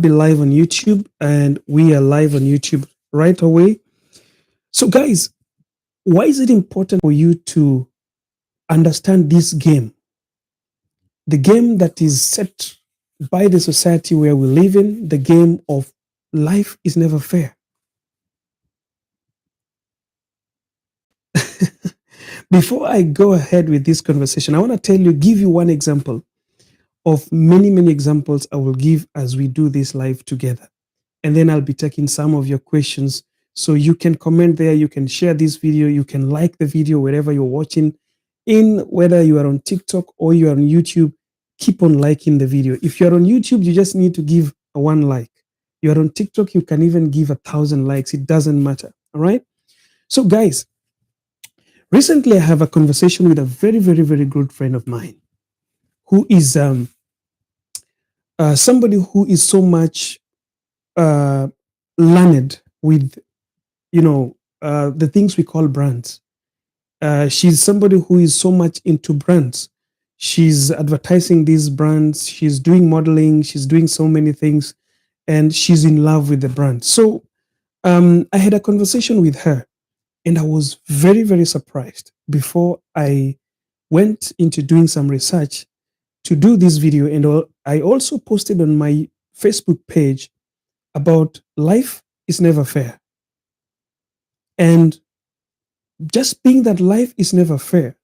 be live on YouTube, and we are live on YouTube right away. So, guys, why is it important for you to understand this game? The game that is set by the society where we live in, the game of life is never fair. Before I go ahead with this conversation, I want to give you one example of many, many examples I will give as we do this live together. And then I'll be taking some of your questions. So you can comment there, you can share this video, you can like the video wherever you're watching, in whether you are on TikTok or you are on YouTube. Keep on liking the video. If you're on YouTube, you just need to give a one like. You're on TikTok, you can even give 1,000 likes. It doesn't matter. All right. So, guys, recently I have a conversation with a very, very, very good friend of mine who is somebody who is so much uh, learned with the things we call brands. She's somebody who is so much into brands. She's advertising these brands. She's doing modeling. She's doing so many things, and she's in love with the brand. So I had a conversation with her, and I was very, very surprised before I went into doing some research to do this video. And I also posted on my Facebook page about life is never fair. And just being that life is never fair,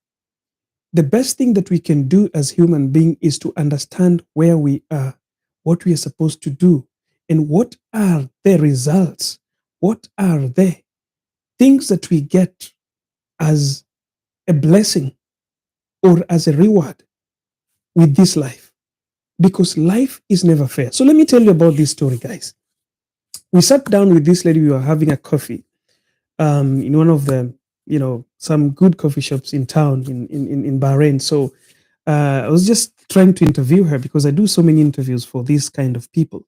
the best thing that we can do as human beings is to understand where we are, what we are supposed to do, and what are the results, what are the things that we get as a blessing or as a reward with this life, because life is never fair. So let me tell you about this story, guys. We sat down with this lady. We were having a coffee in one of the some good coffee shops in town in Bahrain. So I was just trying to interview her because I do so many interviews for these kind of people.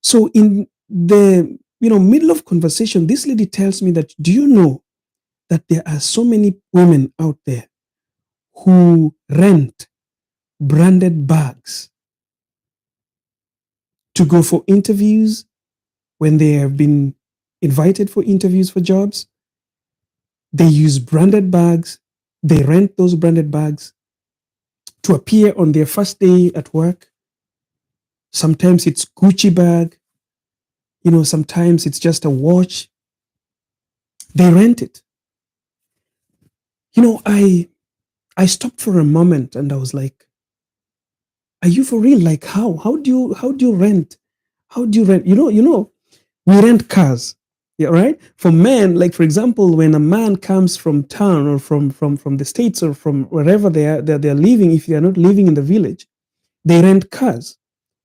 So in the middle of conversation, this lady tells me that, do you know that there are so many women out there who rent branded bags to go for interviews when they have been invited for interviews for jobs? They use branded bags. They rent those branded bags to appear on their first day at work. Sometimes it's Gucci bag. Sometimes it's just a watch. They rent it. I stopped for a moment and I was like, are you for real? Like how? How do you rent? How do you rent? We rent cars. Yeah, right. For men, like for example, when a man comes from town or from the states or from wherever they're living, if they are not living in the village, they rent cars.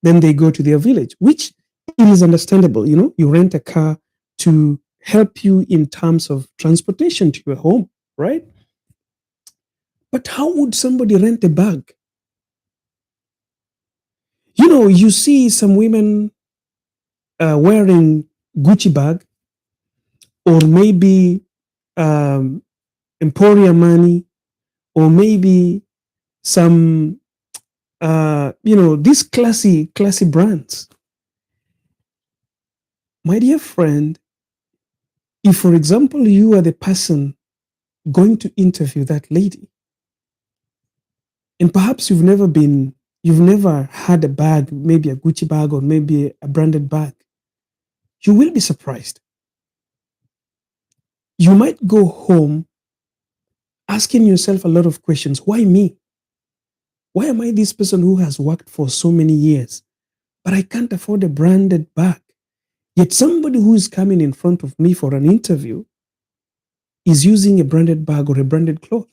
Then they go to their village, which is understandable. You rent a car to help you in terms of transportation to your home, right? But how would somebody rent a bag? You see some women wearing Gucci bag, or maybe um, Emporia money, or maybe some these classy brands. My dear friend, if for example you are the person going to interview that lady, and perhaps you've never had a bag, maybe a Gucci bag or maybe a branded bag, you will be surprised. You might go home asking yourself a lot of questions. Why me? Why am I this person who has worked for so many years, but I can't afford a branded bag? Yet somebody who is coming in front of me for an interview is using a branded bag or a branded cloth.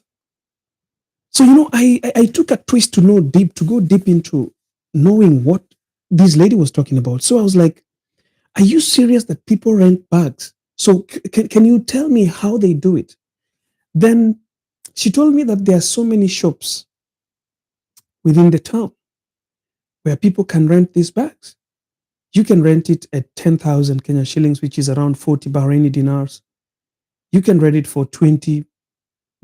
So, I took a twist to go deep into knowing what this lady was talking about. So I was like, are you serious that people rent bags? So can you tell me how they do it? Then she told me that there are so many shops within the town where people can rent these bags. You can rent it at 10,000 Kenya shillings, which is around 40 Bahraini dinars. You can rent it for 20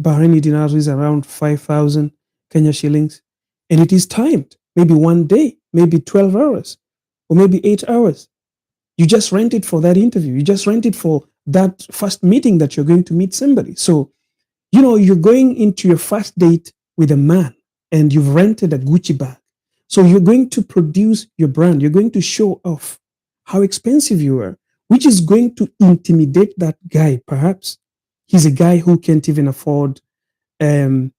Bahraini dinars, which is around 5,000 Kenya shillings. And it is timed, maybe one day, maybe 12 hours. or maybe 8 hours. You just rent it for that interview. You just rent it for that first meeting that you're going to meet somebody. So, you're going into your first date with a man and you've rented a Gucci bag. So you're going to produce your brand. You're going to show off how expensive you are, which is going to intimidate that guy. Perhaps he's a guy who can't even afford, a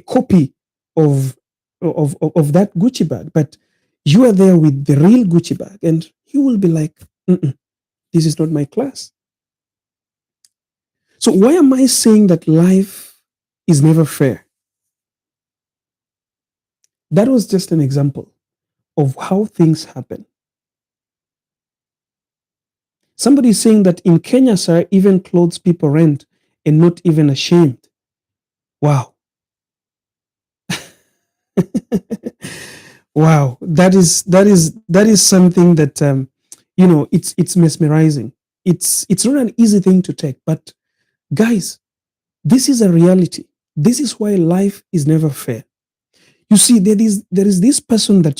copy of, of that Gucci bag. But you are there with the real Gucci bag, and he will be like, "Mm-mm, this is not my class." So why am I saying that life is never fair? That was just an example of how things happen. Somebody is saying that in Kenya, sir, even clothes people rent and not even ashamed. Wow. Wow. That is something that it's mesmerizing. It's not an easy thing to take, but guys, this is a reality. This is why life is never fair. You see, there is this person that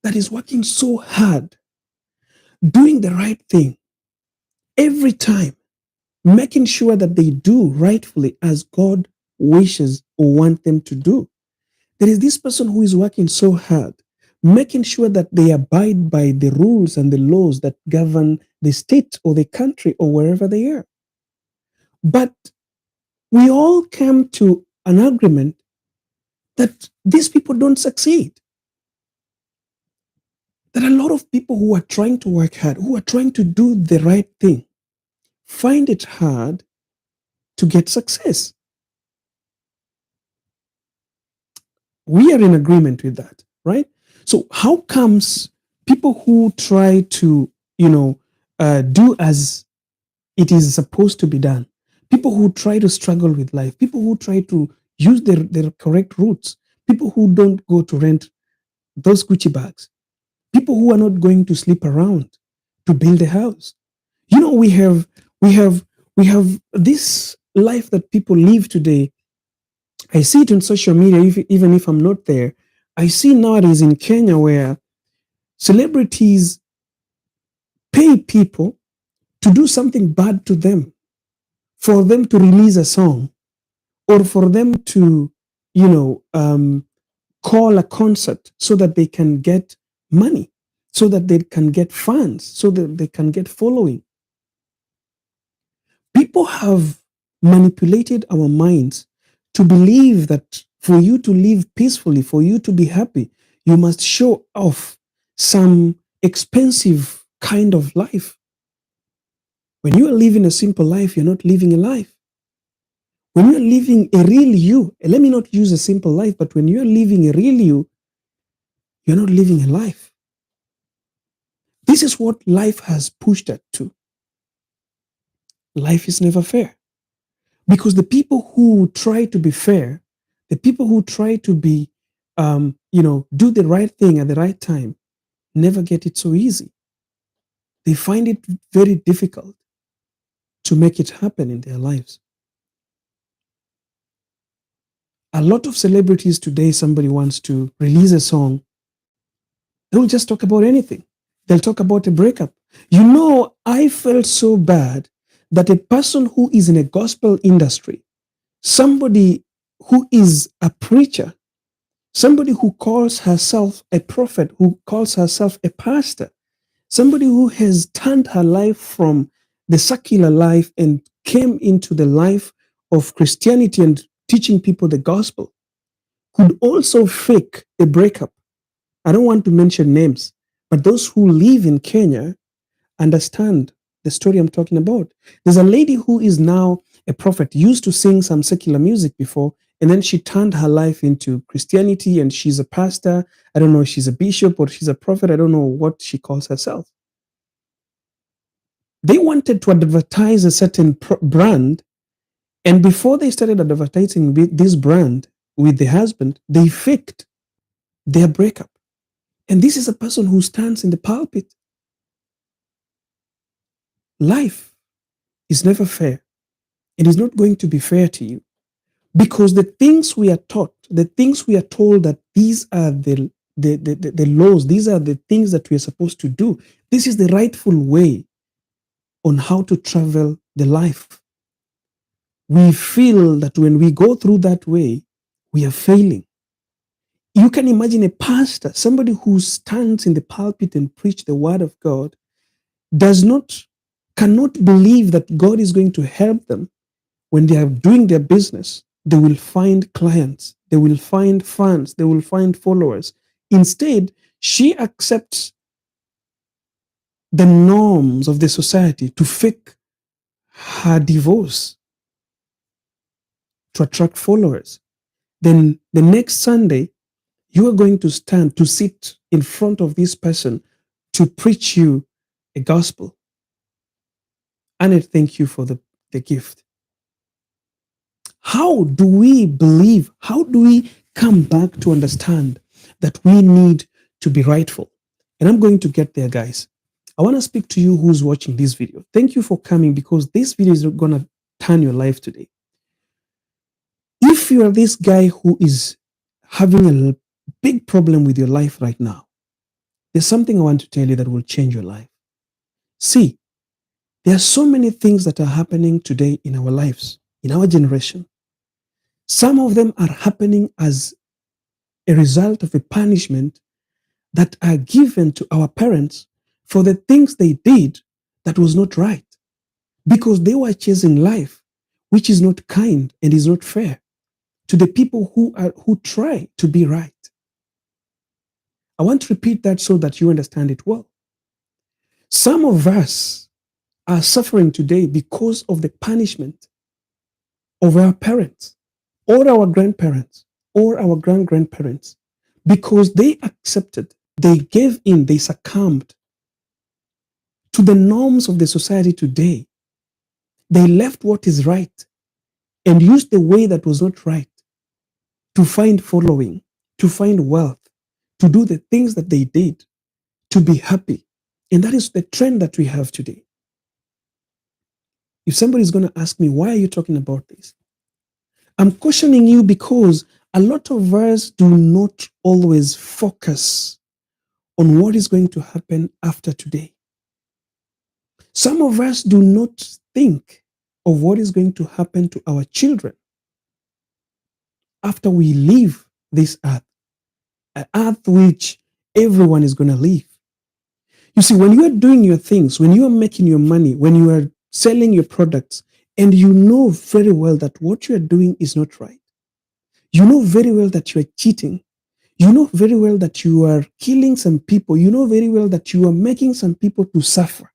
that is working so hard, doing the right thing every time, making sure that they do rightfully as God wishes or want them to do. There is this person who is working so hard, making sure that they abide by the rules and the laws that govern the state or the country or wherever they are. But we all come to an agreement that these people don't succeed. That a lot of people who are trying to work hard, who are trying to do the right thing, find it hard to get success. We are in agreement with that, right? So how comes people who try to, do as it is supposed to be done, people who try to struggle with life, people who try to use their correct routes, people who don't go to rent those Gucci bags, people who are not going to sleep around to build a house. We have this life that people live today. I see it on social media, even if I'm not there. I see nowadays in Kenya where celebrities pay people to do something bad to them, for them to release a song, or for them to, you know, um, call a concert so that they can get money, so that they can get fans, so that they can get following. People have manipulated our minds to believe that for you to live peacefully, for you to be happy, you must show off some expensive kind of life. When you are living a simple life, you're not living a life. When you're living a real you, let me not use a simple life, but when you're living a real you, you're not living a life. This is what life has pushed us to. Life is never fair. Because the people who try to be fair, the people who try to be, do the right thing at the right time, never get it so easy. They find it very difficult to make it happen in their lives. A lot of celebrities today, somebody wants to release a song, they will just talk about anything. They'll talk about a breakup. I felt so bad that a person who is in a gospel industry, somebody who is a preacher, somebody who calls herself a prophet, who calls herself a pastor, somebody who has turned her life from the secular life and came into the life of Christianity and teaching people the gospel, could also fake a breakup. I don't want to mention names, but those who live in Kenya understand the story I'm talking about. There's a lady who is now a prophet, used to sing some secular music before, and then she turned her life into Christianity, and she's a pastor. I don't know if she's a bishop or she's a prophet. I don't know what she calls herself. They wanted to advertise a certain brand, and before they started advertising this brand with the husband, they faked their breakup. And this is a person who stands in the pulpit. Life is never fair. It is not going to be fair to you, because the things we are taught, the things we are told that these are the the laws. These are the things that we are supposed to do. This is the rightful way on how to travel the life. We feel that when we go through that way, we are failing. You can imagine a pastor, somebody who stands in the pulpit and preach the word of God, does not, cannot believe that God is going to help them when they are doing their business. They will find clients, they will find fans, they will find followers. Instead, she accepts the norms of the society to fake her divorce to attract followers. Then the next Sunday, you are going to stand to sit in front of this person to preach you a gospel. And I thank you for the gift. How do we believe? How do we come back to understand that we need to be rightful? And I'm going to get there, guys. I want to speak to you who's watching this video. Thank you for coming, because this video is going to turn your life today. If you are this guy who is having a big problem with your life right now, there's something I want to tell you that will change your life. See, there are so many things that are happening today in our lives, in our generation. Some of them are happening as a result of a punishment that are given to our parents for the things they did that was not right, because they were chasing life, which is not kind and is not fair to the people who try to be right. I want to repeat that so that you understand it well. Some of us are suffering today because of the punishment of our parents or our grandparents or our grandparents, because they accepted, they gave in, they succumbed to the norms of the society today. They left what is right and used the way that was not right to find following, to find wealth, to do the things that they did, to be happy. And that is the trend that we have today. If somebody is going to ask me, why are you talking about this? I'm cautioning you because a lot of us do not always focus on what is going to happen after today. Some of us do not think of what is going to happen to our children after we leave this earth, an earth which everyone is going to leave. You see, when you are doing your things, when you are making your money, when you are selling your products, and you know very well that what you are doing is not right, you know very well that you are cheating, you know very well that you are killing some people, you know very well that you are making some people to suffer,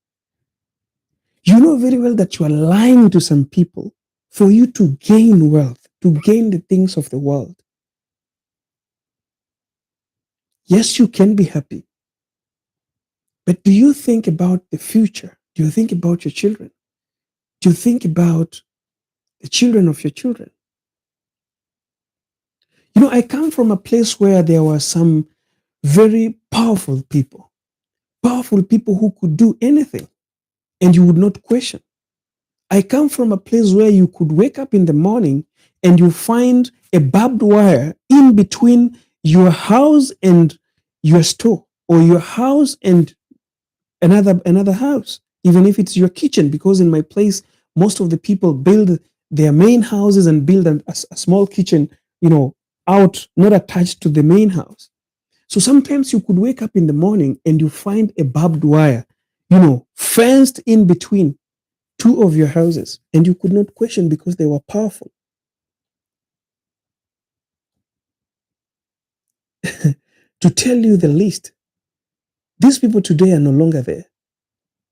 you know very well that you are lying to some people for you to gain wealth, to gain the things of the world. Yes, you can be happy. But do you think about the future? Do you think about your children? Do you think about the children of your children? You know, I come from a place where there were some very powerful people who could do anything and you would not question. I come from a place where you could wake up in the morning and you find a barbed wire in between your house and your store, or your house and another house, even if it's your kitchen, because in my place, most of the people build their main houses and build a small kitchen, out, not attached to the main house. So sometimes you could wake up in the morning and you find a barbed wire, fenced in between two of your houses, and you could not question because they were powerful. To tell you the least, these people today are no longer there.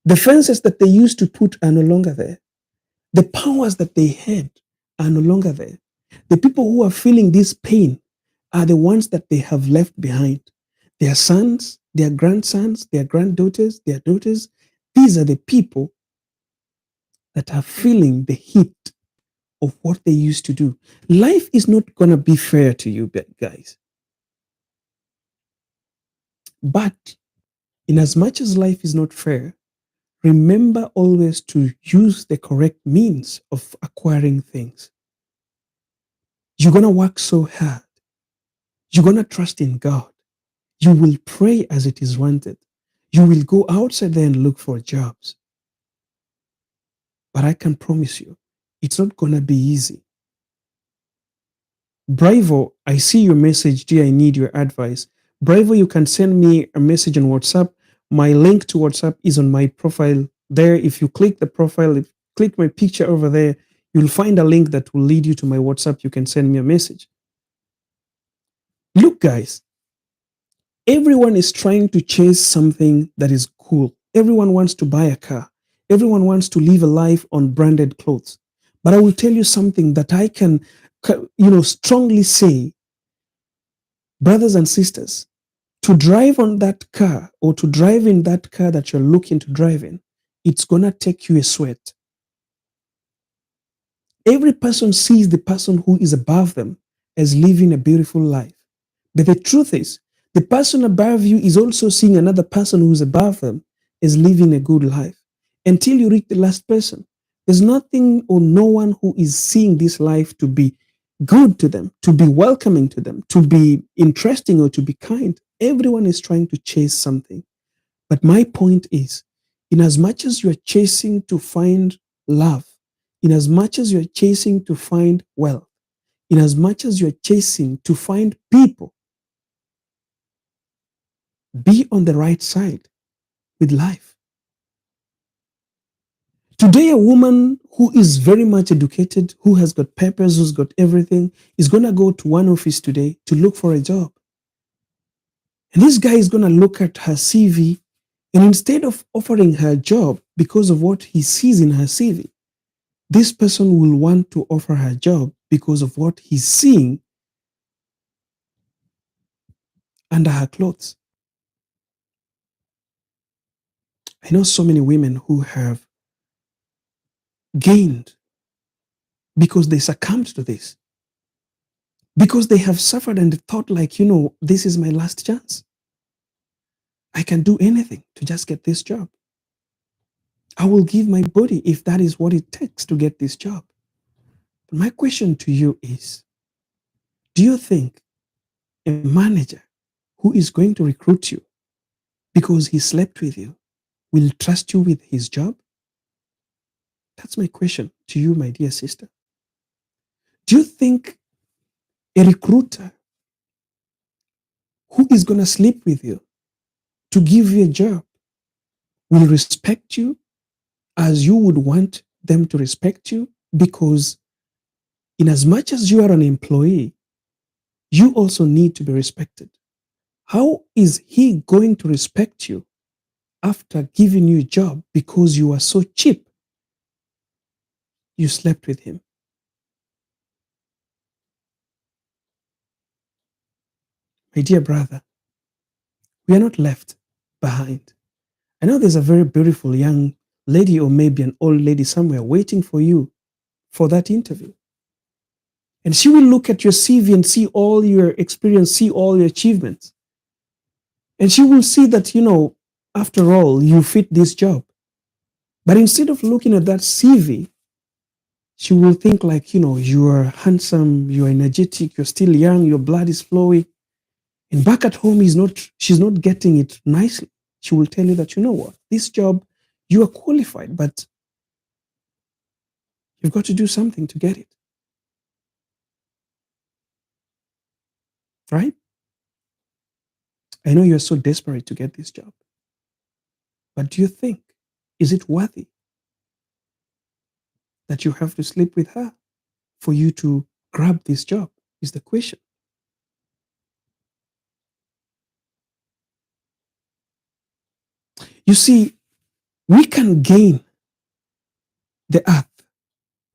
The fences that they used to put are no longer there. The powers that they had are no longer there. The people who are feeling this pain are the ones that they have left behind. Their sons, their grandsons, their granddaughters, their daughters. These are the people that are feeling the heat of what they used to do. Life is not going to be fair to you, guys. But in as much as life is not fair, remember always to use the correct means of acquiring things. You're going to work so hard. You're going to trust in God. You will pray as it is wanted. You will go outside there and look for jobs. But I can promise you, it's not going to be easy. Bravo, I see your message. Dear, I need your advice. Bravo, you can send me a message on WhatsApp. My link to WhatsApp is on my profile there. If you click the profile, click my picture over there, you'll find a link that will lead you to my WhatsApp. You can send me a message. Look, guys, everyone is trying to chase something that is cool. Everyone wants to buy a car. Everyone wants to live a life on branded clothes. But I will tell you something that I can, strongly say, brothers and sisters, to drive on that car or to drive in that car that you're looking to drive in, it's going to take you a sweat. Every person sees the person who is above them as living a beautiful life. But the truth is, the person above you is also seeing another person who's above them as living a good life. Until you reach the last person, there's nothing or no one who is seeing this life to be good to them, to be welcoming to them, to be interesting or to be kind. Everyone is trying to chase something. But my point is, in as much as you're chasing to find love, in as much as you're chasing to find wealth, in as much as you're chasing to find people, be on the right side with life. Today, a woman who is very much educated, who has got papers, who's got everything, is going to go to one office today to look for a job. And this guy is going to look at her CV, and instead of offering her a job because of what he sees in her CV, this person will want to offer her a job because of what he's seeing under her clothes. I know so many women who have gained because they succumbed to this, because they have suffered and thought like, this is my last chance. I can do anything to just get this job. I will give my body if that is what it takes to get this job. But my question to you is, do you think a manager who is going to recruit you because he slept with you will trust you with his job? That's my question to you, my dear sister. Do you think a recruiter who is going to sleep with you to give you a job will respect you as you would want them to respect you? Because in as much as you are an employee, you also need to be respected. How is he going to respect you after giving you a job because you are so cheap? You slept with him. My dear brother, we are not left behind. I know there's a very beautiful young lady or maybe an old lady somewhere waiting for you for that interview. And she will look at your CV and see all your experience, see all your achievements. And she will see that, after all, you fit this job. But instead of looking at that CV, she will think like, you are handsome, you're energetic, you're still young, your blood is flowing. And back at home, she's not getting it nicely. She will tell you that, what, this job, you are qualified, but you've got to do something to get it. Right? I know you're so desperate to get this job. But do you think, is it worthy that you have to sleep with her for you to grab this job? Is the question. You see, we can gain the earth.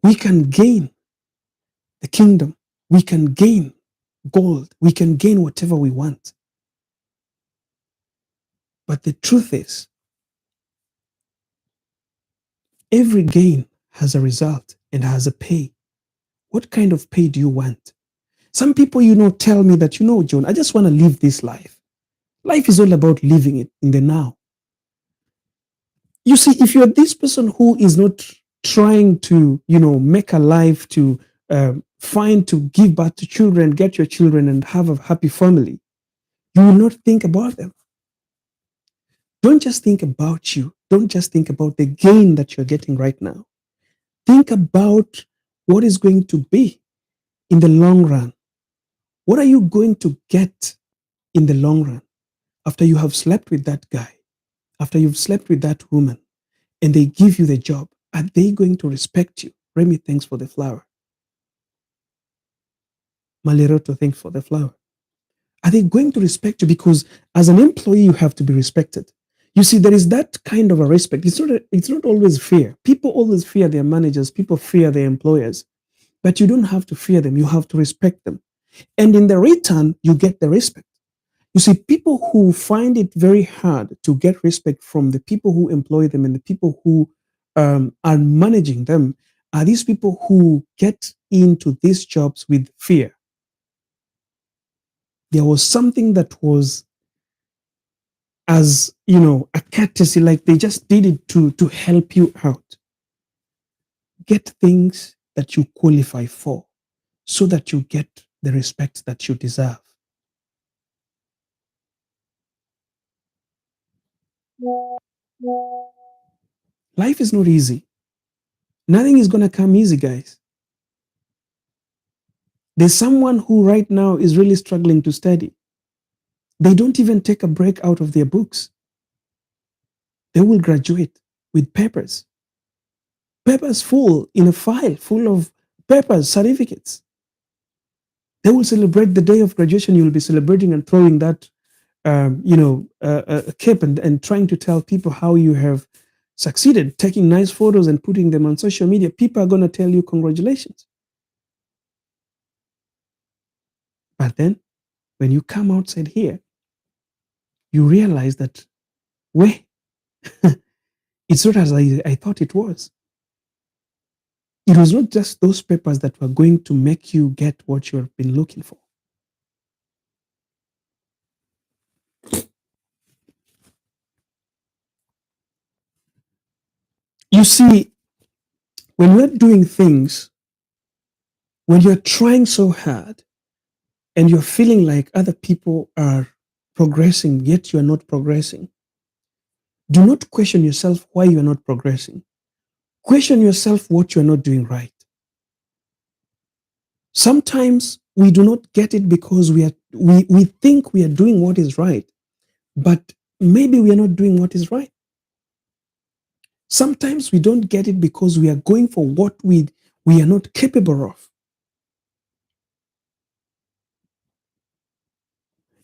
We can gain the kingdom. We can gain gold. We can gain whatever we want. But the truth is, every gain has a result and has a pay. What kind of pay do you want? Some people, tell me that, John, I just want to live this life. Life is all about living it in the now. You see, if you're this person who is not trying to, make a life to find to give birth to children, get your children and have a happy family, You will not think about them. Don't just think about you. Don't just think about the gain that you're getting right now. Think about what is going to be in the long run. What are you going to get in the long run after you have slept with that guy, after you've slept with that woman, and they give you the job? Are they going to respect you? Remy, thanks for the flower. Maleroto, thanks for the flower. Are they going to respect you? Because as an employee, you have to be respected. You see, there is that kind of a respect. It's not always fear. People always fear their managers. People fear their employers. But you don't have to fear them. You have to respect them. And in the return, you get the respect. You see, people who find it very hard to get respect from the people who employ them and the people who are managing them are these people who get into these jobs with fear. There was something that was, as you know, a courtesy, like they just did it to help you out. Get things that you qualify for so that you get the respect that you deserve. Life is not easy. Nothing is going to come easy, guys. There's someone who right now is really struggling to study. They don't even take a break out of their books. They will graduate with papers. Papers full in a file full of papers, certificates. They will celebrate the day of graduation. You will be celebrating and throwing that, a cape and trying to tell people how you have succeeded, taking nice photos and putting them on social media. People are going to tell you congratulations. But then when you come outside here, you realize that, wait, it's not as I thought it was. It was not just those papers that were going to make you get what you have been looking for. You see, when you're doing things, when you're trying so hard and you're feeling like other people are progressing, yet you're not progressing, do not question yourself why you're not progressing. Question yourself what you're not doing right. Sometimes we do not get it because we think we are doing what is right, but maybe we are not doing what is right. Sometimes we don't get it because we are going for what we are not capable of.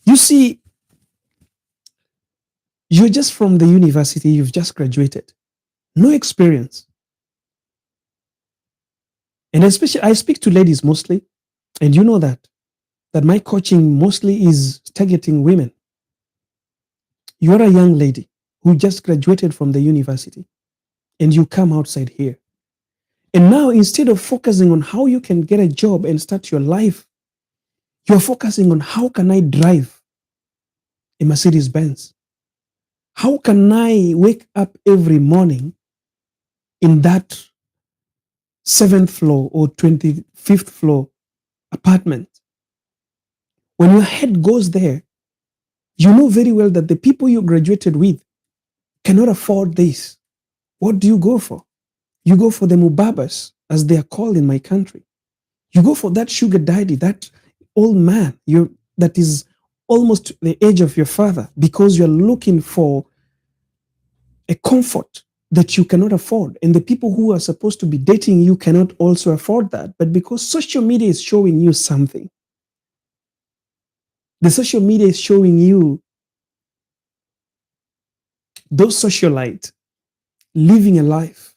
You see, you're just from the university, you've just graduated, no experience. And especially, I speak to ladies mostly, and you know that my coaching mostly is targeting women. You're a young lady who just graduated from the university, and you come outside here. And now, instead of focusing on how you can get a job and start your life, you're focusing on how can I drive a Mercedes Benz? How can I wake up every morning in that 7th floor or 25th floor apartment? When your head goes there, you know very well that the people you graduated with cannot afford this. What do you go for? You go for the mubabas, as they are called in my country. You go for that sugar daddy, that old man that is almost the age of your father, because you're looking for a comfort that you cannot afford. And the people who are supposed to be dating you cannot also afford that. But because social media is showing you something, the social media is showing you those socialites living a life.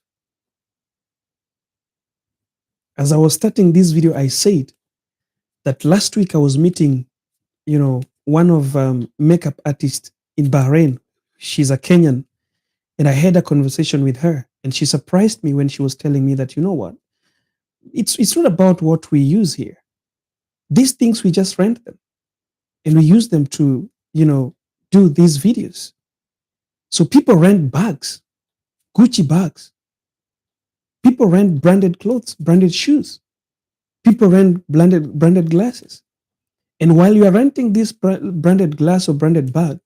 As I was starting this video, I said that last week I was meeting, one of makeup artists in Bahrain. She's a Kenyan, and I had a conversation with her, and she surprised me when she was telling me that, you know what, it's not about what we use here. These things we just rent them, and we use them to, do these videos. So people rent bags, Gucci bags. People rent branded clothes, branded shoes. People rent branded glasses. And while you are renting this branded glass or branded bag,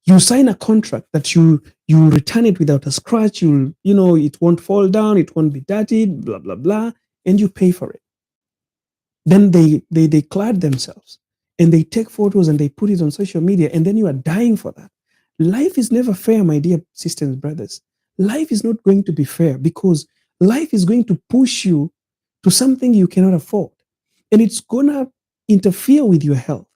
you sign a contract that you return it without a scratch. It won't fall down, it won't be dirty, blah blah blah, and you pay for it. Then they clad themselves and they take photos and they put it on social media, and then you are dying for that. Life is never fair, my dear sisters and brothers. Life is not going to be fair because life is going to push you to something you cannot afford. And it's going to interfere with your health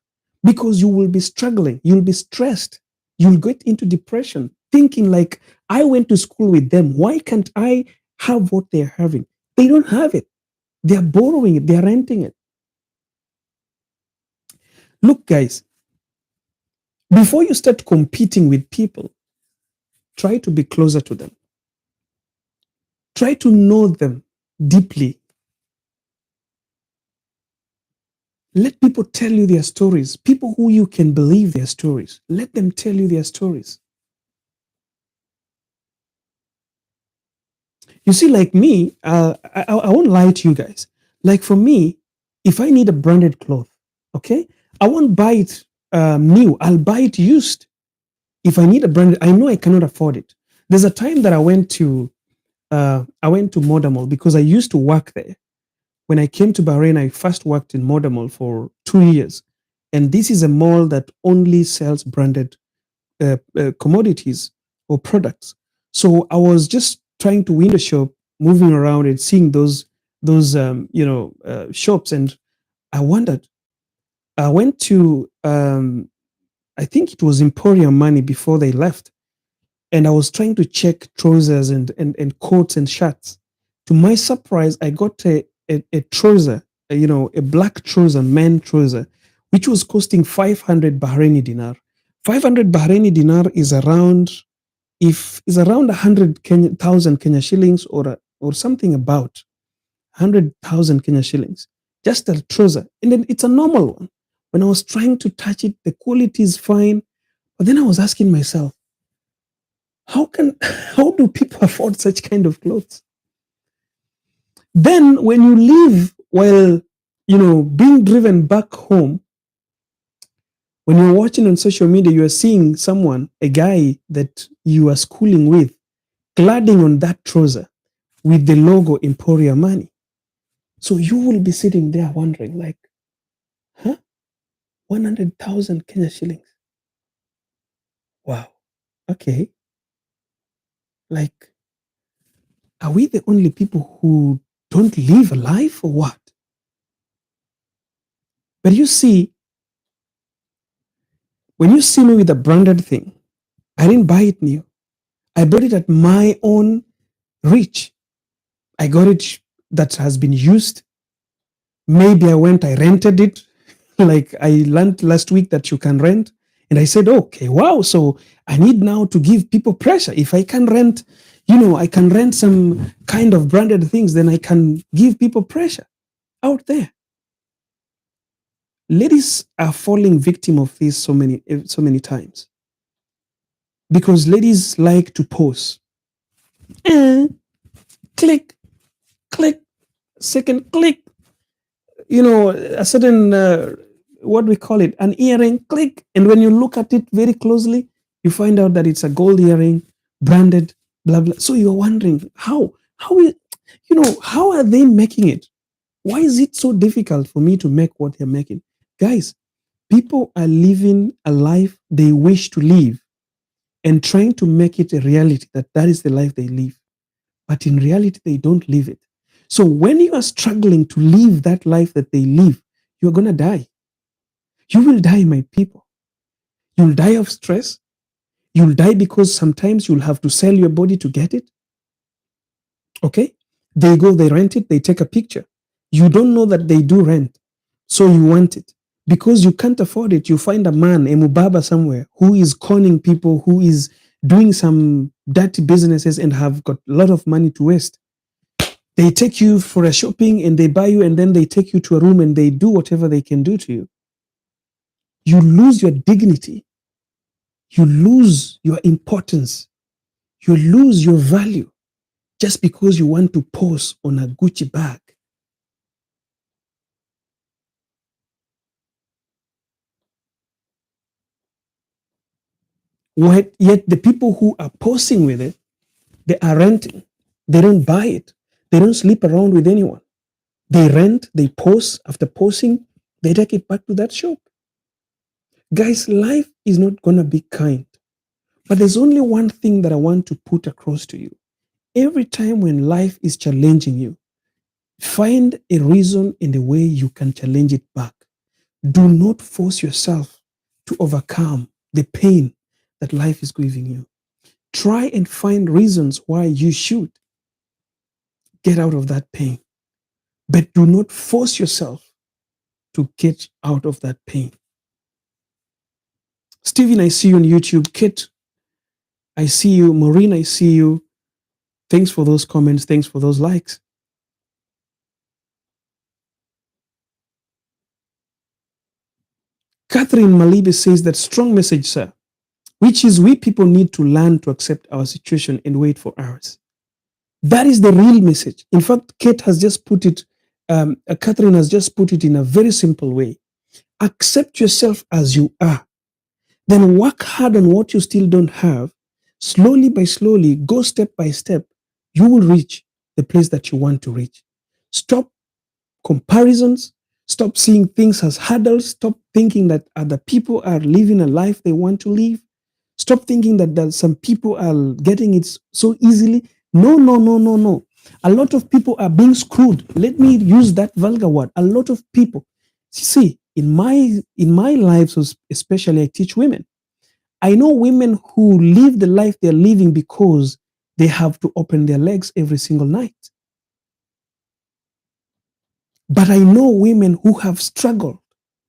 because you will be struggling, you'll be stressed, you'll get into depression, thinking like, I went to school with them. Why can't I have what they're having? They don't have it. They're borrowing it, they're renting it. Look, guys, before you start competing with people, try to be closer to them. Try to know them deeply. Let people tell you their stories. People who you can believe their stories. Let them tell you their stories. You see, like me, I won't lie to you guys. Like for me, if I need a branded cloth, okay, I won't buy it new. I'll buy it used. If I need a branded, I know I cannot afford it. There's a time that I went to Modamall because I used to work there. When I came to Bahrain, I first worked in Modamall for 2 years. And this is a mall that only sells branded commodities or products. So I was just trying to window shop, moving around and seeing those shops, and I wondered. I went to I think it was Emporium Money before they left, and I was trying to check trousers and coats and shirts. To my surprise, I got a trouser, a black trouser, man trouser, which was costing 500 Bahraini dinar. 500 Bahraini dinar is around 100,000 Kenya shillings, or something about 100,000 Kenya shillings. Just a trouser, and then it's a normal one. When I was trying to touch it, the quality is fine, but then I was asking myself, how do people afford such kind of clothes? Then when you leave while being driven back home, when you're watching on social media, you are seeing someone, a guy that you are schooling with, cladding on that trouser with the logo Emporia Money. So you will be sitting there wondering, like, huh? 100,000 Kenya shillings. Wow. Okay. Like, are we the only people who don't live a life or what? But you see, when you see me with a branded thing, I didn't buy it new. I bought it at my own reach. I got it that has been used. Maybe I rented it. Like I learned last week that you can rent. And I said, okay, wow. So I need now to give people pressure. If I can rent, I can rent some kind of branded things, then I can give people pressure out there. Ladies are falling victim of this so many times because ladies like to pose. Click, click, second click, a certain what we call it, an earring, click, and when you look at it very closely, you find out that it's a gold earring, branded, blah blah. So you're wondering how are they making it? Why is it so difficult for me to make what they're making? Guys, people are living a life they wish to live and trying to make it a reality that is the life they live. But in reality, they don't live it. So when you are struggling to live that life that they live, you're going to die. You will die, my people. You'll die of stress. You'll die because sometimes you'll have to sell your body to get it. Okay? They go, they rent it, they take a picture. You don't know that they do rent. So you want it. Because you can't afford it, you find a man, a mubaba somewhere, who is conning people, who is doing some dirty businesses and have got a lot of money to waste. They take you for a shopping and they buy you, and then they take you to a room and they do whatever they can do to you. You lose your dignity. You lose your importance. You lose your value just because you want to pose on a Gucci bag. Yet the people who are posting with it, they are renting. They don't buy it. They don't sleep around with anyone. They rent, they post. After posting, they take it back to that shop. Guys, life is not going to be kind. But there's only one thing that I want to put across to you. Every time when life is challenging you, find a reason in the way you can challenge it back. Do not force yourself to overcome the pain that life is giving you. Try and find reasons why you should get out of that pain. But do not force yourself to get out of that pain. Steven, I see you on YouTube. Kit, I see you. Maureen, I see you. Thanks for those comments. Thanks for those likes. Catherine Malibi says that strong message, sir, which is we people need to learn to accept our situation and wait for ours. That is the real message. In fact, Kate has just put it, Catherine has just put it in a very simple way. Accept yourself as you are. Then work hard on what you still don't have. Slowly by slowly, go step by step. You will reach the place that you want to reach. Stop comparisons. Stop seeing things as hurdles. Stop thinking that other people are living a life they want to live. Stop thinking that some people are getting it so easily. No, no, no, no, no. A lot of people are being screwed. Let me use that vulgar word. A lot of people. See, in my life, especially I teach women. I know women who live the life they're living because they have to open their legs every single night. But I know women who have struggled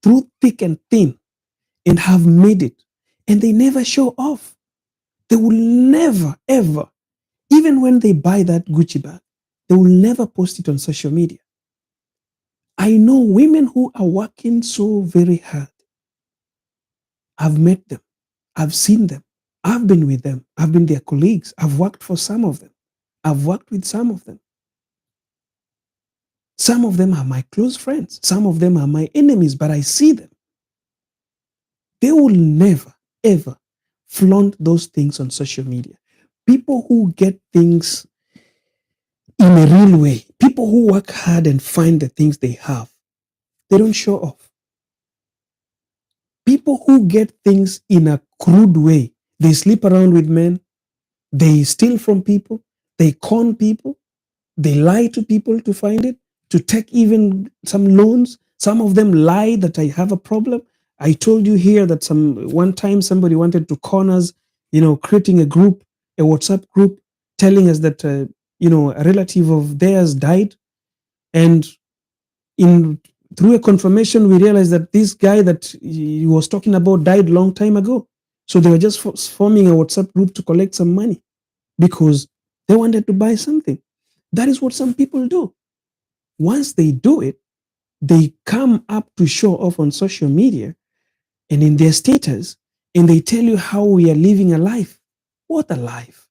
through thick and thin and have made it, and they never show off. They will never, ever, even when they buy that Gucci bag, they will never post it on social media. I know women who are working so very hard. I've met them. I've seen them. I've been with them. I've been their colleagues. I've worked for some of them. I've worked with some of them. Some of them are my close friends. Some of them are my enemies, but I see them. They will never, ever flaunt those things on social media. People who get things in a real way, people who work hard and find the things they have, they don't show off. People who get things in a crude way, they sleep around with men, they steal from people, they con people, they lie to people to find it, to take even some loans. Some of them lie that I have a problem. I told you here that one time somebody wanted to con us, creating a group, a WhatsApp group, telling us that a relative of theirs died, and in through a confirmation we realized that this guy that he was talking about died long time ago. So they were just forming a WhatsApp group to collect some money because they wanted to buy something. That is what some people do. Once they do it, they come up to show off on social media and in their status, and they tell you how we are living a life. What a life!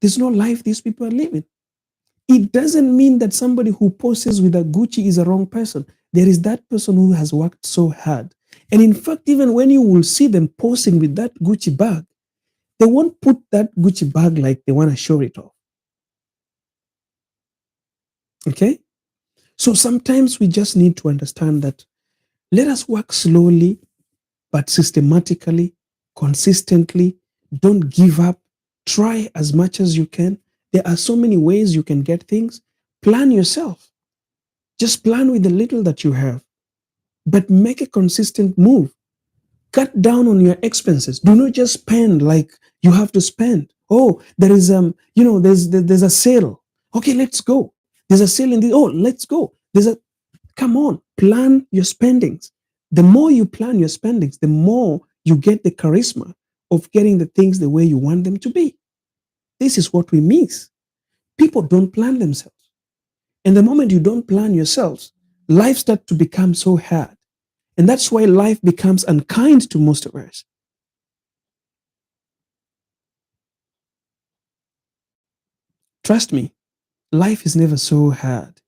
There's no life these people are living. It doesn't mean that somebody who poses with a Gucci is a wrong person. There is that person who has worked so hard. And in fact, even when you will see them posing with that Gucci bag, they won't put that Gucci bag like they want to show it off. Okay? So sometimes we just need to understand that let us work slowly, but systematically, consistently. Don't give up. Try as much as you can. There are so many ways you can get things. Plan yourself. Just plan with the little that you have, but make a consistent move. Cut down on your expenses. Do not just spend like you have to spend. Oh, there is there's a sale. Okay, let's go. There's a sale in this. Oh, let's go. Come on, plan your spendings. The more you plan your spendings, the more you get the charisma of getting the things the way you want them to be. This is what we miss. People don't plan themselves. And the moment you don't plan yourselves, life starts to become so hard. And that's why life becomes unkind to most of us. Trust me, life is never so hard,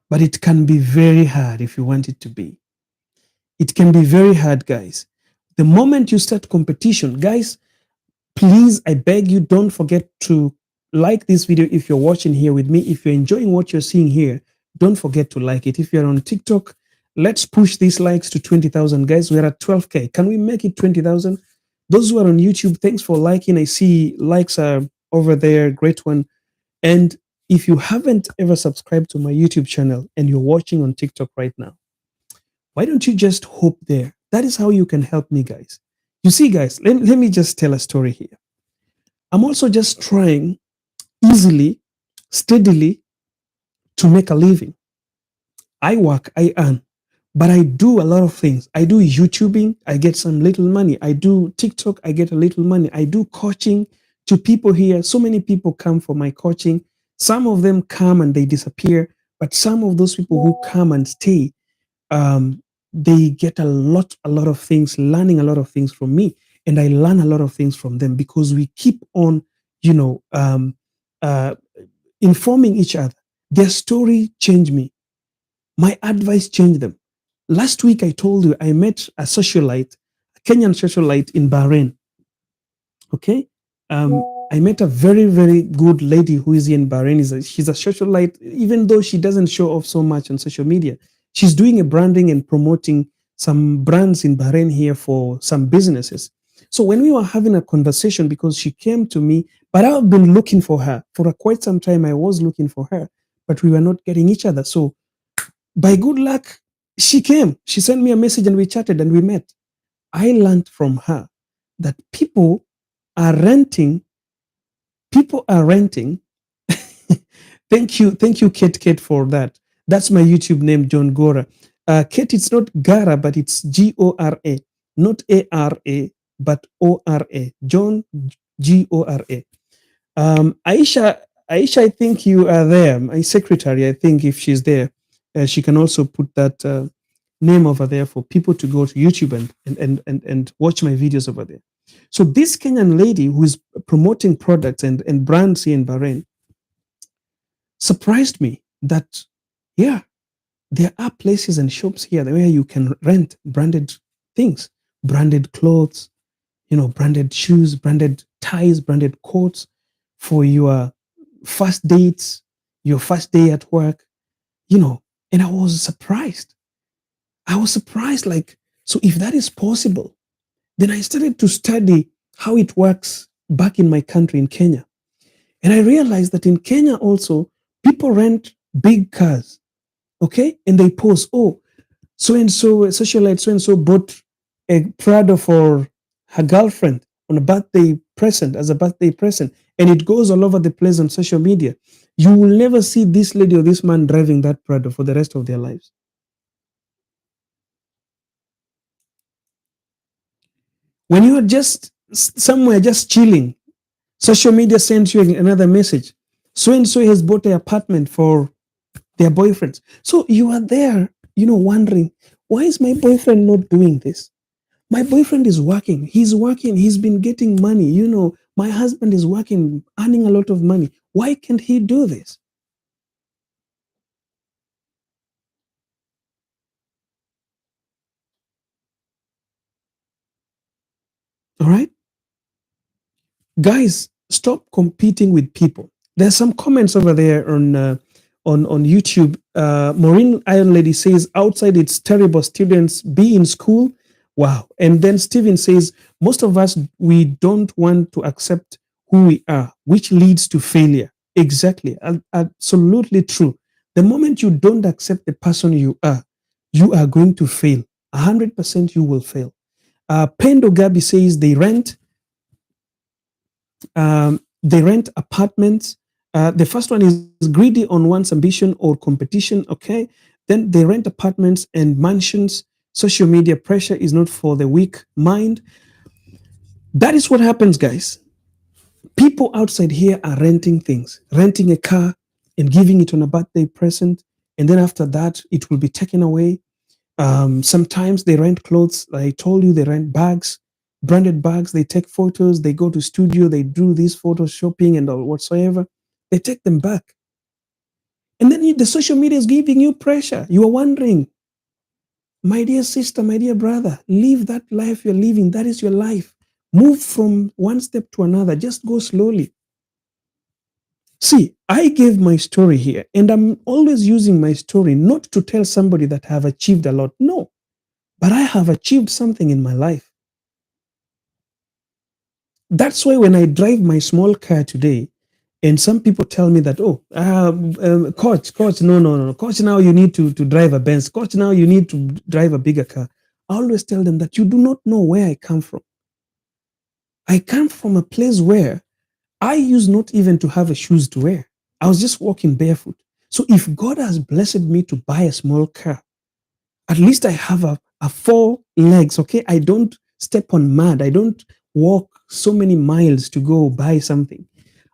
but it can be very hard if you want it to be. It can be very hard, guys. The moment you start competition, guys, please, I beg you, don't forget to like this video if you're watching here with me. If you're enjoying what you're seeing here, don't forget to like it. If you're on TikTok, let's push these likes to 20,000. Guys, we're at 12K. Can we make it 20,000? Those who are on YouTube, thanks for liking. I see likes are over there. Great one. And if you haven't ever subscribed to my YouTube channel and you're watching on TikTok right now, why don't you just hope there? That is how you can help me, guys. You see, guys, let me just tell a story here. I'm also just trying easily, steadily to make a living. I work, I earn, but I do a lot of things. I do YouTubing, I get some little money. I do TikTok, I get a little money. I do coaching to people here. So many people come for my coaching. Some of them come and they disappear, but some of those people who come and stay, um, they get a lot of things, learning a lot of things from me, and I learn a lot of things from them because we keep on, you know, uh, informing each other. Their story changed me. My advice changed them. Last week, I told you I met a socialite, a Kenyan socialite in Bahrain. Okay. I met a very, very good lady who is in Bahrain. She's a socialite, even though she doesn't show off so much on social media. She's doing a branding and promoting some brands in Bahrain here for some businesses. So when we were having a conversation, because she came to me, but I've been looking for her for quite some time. I was looking for her, but we were not getting each other. So by good luck, she came. She sent me a message and we chatted and we met. I learned from her that are renting, people are renting. Thank you, Kate, for that. That's my YouTube name, Johngora. Kate, it's not Gara, but it's Gora, not Ara, but Ora. John Gora. Aisha, I think you are there. My secretary, I think if she's there, she can also put that name over there for people to go to YouTube and watch my videos over there. So this Kenyan lady who is promoting products and brands here in Bahrain surprised me that, yeah, there are places and shops here where you can rent branded things, branded clothes, branded shoes, branded ties, branded coats for your first dates, your first day at work, and I was surprised. I was surprised, like, so if that is possible, then I started to study how it works back in my country in Kenya. And I realized that in Kenya also, people rent big cars, okay? And they post, oh, so and so, socialite so and so bought a Prado for her girlfriend on a birthday present, as a birthday present. And it goes all over the place on social media. You will never see this lady or this man driving that Prado for the rest of their lives. When you are just somewhere, just chilling, social media sends you another message. So and so has bought an apartment for their boyfriends. So you are there, wondering, why is my boyfriend not doing this? My boyfriend is working. He's working. He's been getting money. My husband is working, earning a lot of money. Why can't he do this? All right. Guys, stop competing with people. There's some comments over there on YouTube. Maureen Iron Lady says, outside it's terrible. Students be in school. Wow. And then Steven says, most of us, we don't want to accept who we are, which leads to failure. Exactly. Absolutely true. The moment you don't accept the person you are going to fail. 100% you will fail. Pendo Gabi says they rent apartments. The first one is greedy on one's ambition or competition. Okay. Then they rent apartments and mansions. Social media pressure is not for the weak mind. That is what happens, guys. People outside here are renting things, renting a car and giving it on a birthday present. And then after that, it will be taken away. Sometimes they rent clothes. I told you they rent bags, branded bags. They take photos. They go to studio. They do this photoshopping and all whatsoever. They take them back, and then the social media is giving you pressure. You are wondering, My dear sister, my dear brother, live that life you're living. That is your life. Move from one step to another. Just go slowly. See, I gave my story here, and I'm always using my story not to tell somebody that I have achieved a lot. No, but I have achieved something in my life. That's why when I drive my small car today, and some people tell me that, oh, coach, no, coach, now you need to drive a Benz. Coach, now you need to drive a bigger car. I always tell them that you do not know where I come from. I come from a place where I used not even to have a shoes to wear. I was just walking barefoot. So if God has blessed me to buy a small car, at least I have a four legs, okay? I don't step on mud. I don't walk so many miles to go buy something.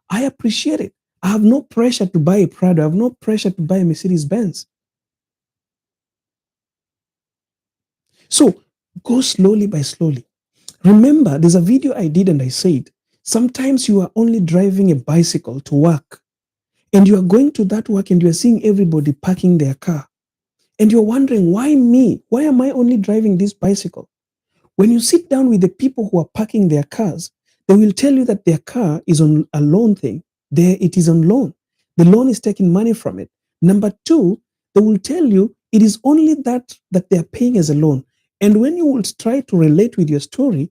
I appreciate it. I have no pressure to buy a Prado. I have no pressure to buy a Mercedes Benz. So go slowly by slowly. Remember, there's a video I did and I said, sometimes you are only driving a bicycle to work and you are going to that work and you are seeing everybody parking their car. And you're wondering, why me? Why am I only driving this bicycle? When you sit down with the people who are parking their cars, they will tell you that their car is on a loan thing. There it is on loan. The loan is taking money from it. Number two, they will tell you it is only that they are paying as a loan. And when you will try to relate with your story,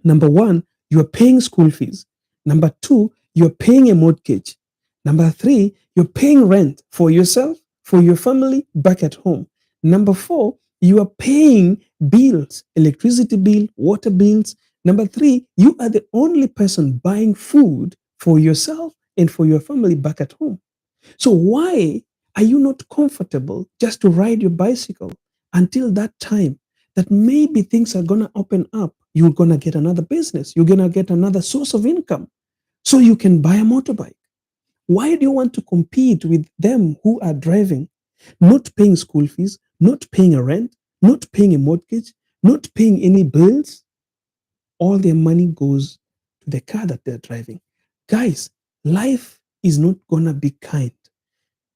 number one, you are paying school fees. Number two, you're paying a mortgage. Number three, you're paying rent for yourself, for your family back at home. Number four, you are paying bills, electricity bill, water bills. Number three, you are the only person buying food for yourself and for your family back at home. So why are you not comfortable just to ride your bicycle until that time that maybe things are going to open up? You're going to get another business. You're going to get another source of income so you can buy a motorbike. Why do you want to compete with them who are driving, not paying school fees, not paying a rent, not paying a mortgage, not paying any bills? All their money goes to the car that they're driving. Guys, life is not going to be kind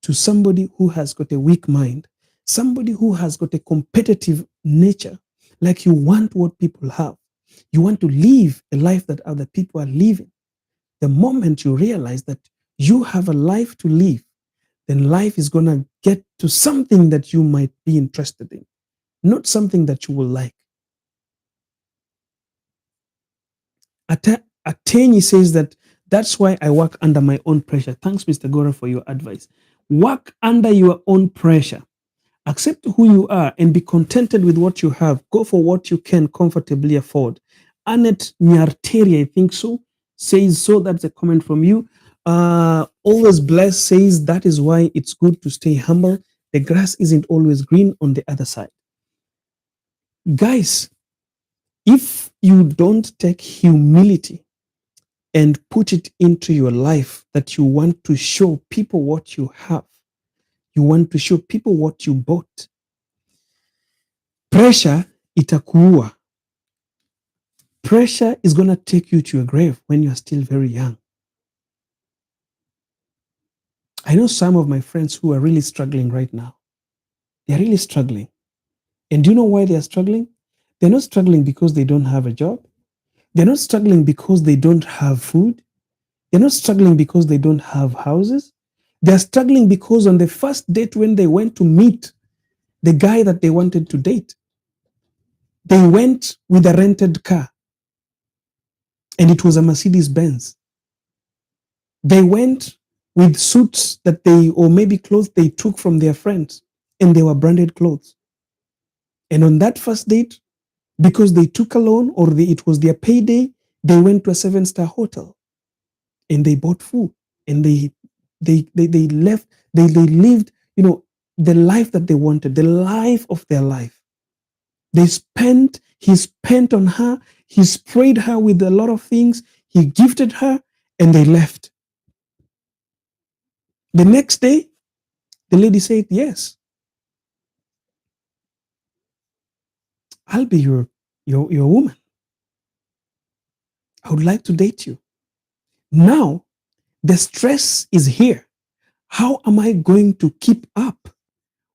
to somebody who has got a weak mind, somebody who has got a competitive nature, like you want what people have. You want to live a life that other people are living. The moment you realize that you have a life to live, then life is going to get to something that you might be interested in, not something that you will like. Atenyi says that that's why I work under my own pressure. Thanks, Mr. Gora, for your advice. Work under your own pressure. Accept who you are and be contented with what you have. Go for what you can comfortably afford. Annette Nyarteri, I think so, says so. That's a comment from you. Always Blessed says that is why it's good to stay humble. The grass isn't always green on the other side. Guys, if you don't take humility and put it into your life, that you want to show people what you have, you want to show people what you bought, pressure itakuua. Pressure is going to take you to your grave when you're still very young. I know some of my friends who are really struggling right now. They're really struggling. And do you know why they're struggling? They're not struggling because they don't have a job. They're not struggling because they don't have food. They're not struggling because they don't have houses. They're struggling because on the first date when they went to meet the guy that they wanted to date, they went with a rented car and it was a Mercedes Benz. They went with suits that they, or maybe clothes they took from their friends, and they were branded clothes. And on that first date, because they took a loan or it was their payday, they went to a 7-star hotel and they bought food and they left, they lived, the life that they wanted, the life of their life. He spent on her, he sprayed her with a lot of things, he gifted her, and they left. The next day, the lady said, yes, I'll be your woman. I would like to date you. Now, the stress is here. How am I going to keep up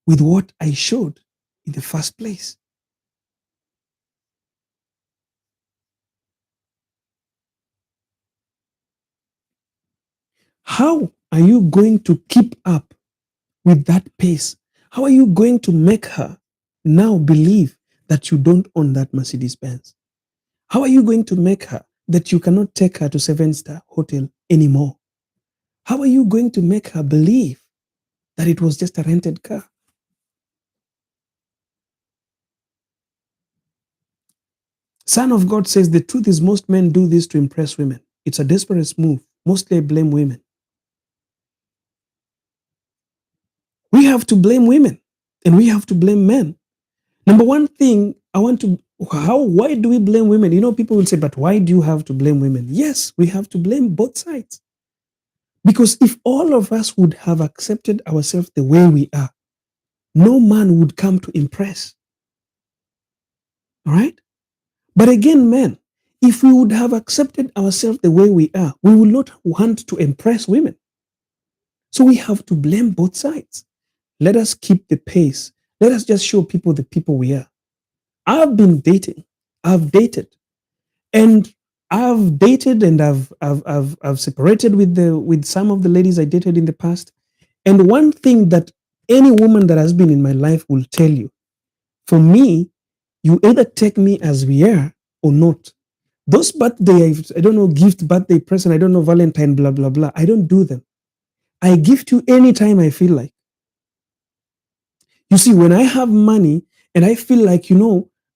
with what I showed? in the first place? How are you going to keep up with that pace? How are you going to make her now believe that you don't own that Mercedes Benz? How are you going to make her that you cannot take her to seven-star hotel anymore? How are you going to make her believe that it was just a rented car? Son of God says the truth is most men do this to impress women. It's a desperate move. Mostly I blame women. We have to blame women and we have to blame men. Number one thing I want to, why do we blame women? People will say, but why do you have to blame women? Yes, we have to blame both sides. Because if all of us would have accepted ourselves the way we are, no man would come to impress. All right? But again, men, if we would have accepted ourselves the way we are, we will not want to impress women. So we have to blame both sides. Let us keep the pace. Let us just show people the people we are. I've been dating. I've dated. And I've dated and I've separated with some of the ladies I dated in the past. And one thing that any woman that has been in my life will tell you, for me, you either take me as we are or not. Those birthday, I don't know, gift, birthday, present, I don't know, Valentine, blah, blah, blah. I don't do them. I gift you anytime I feel like. You see, when I have money and I feel like,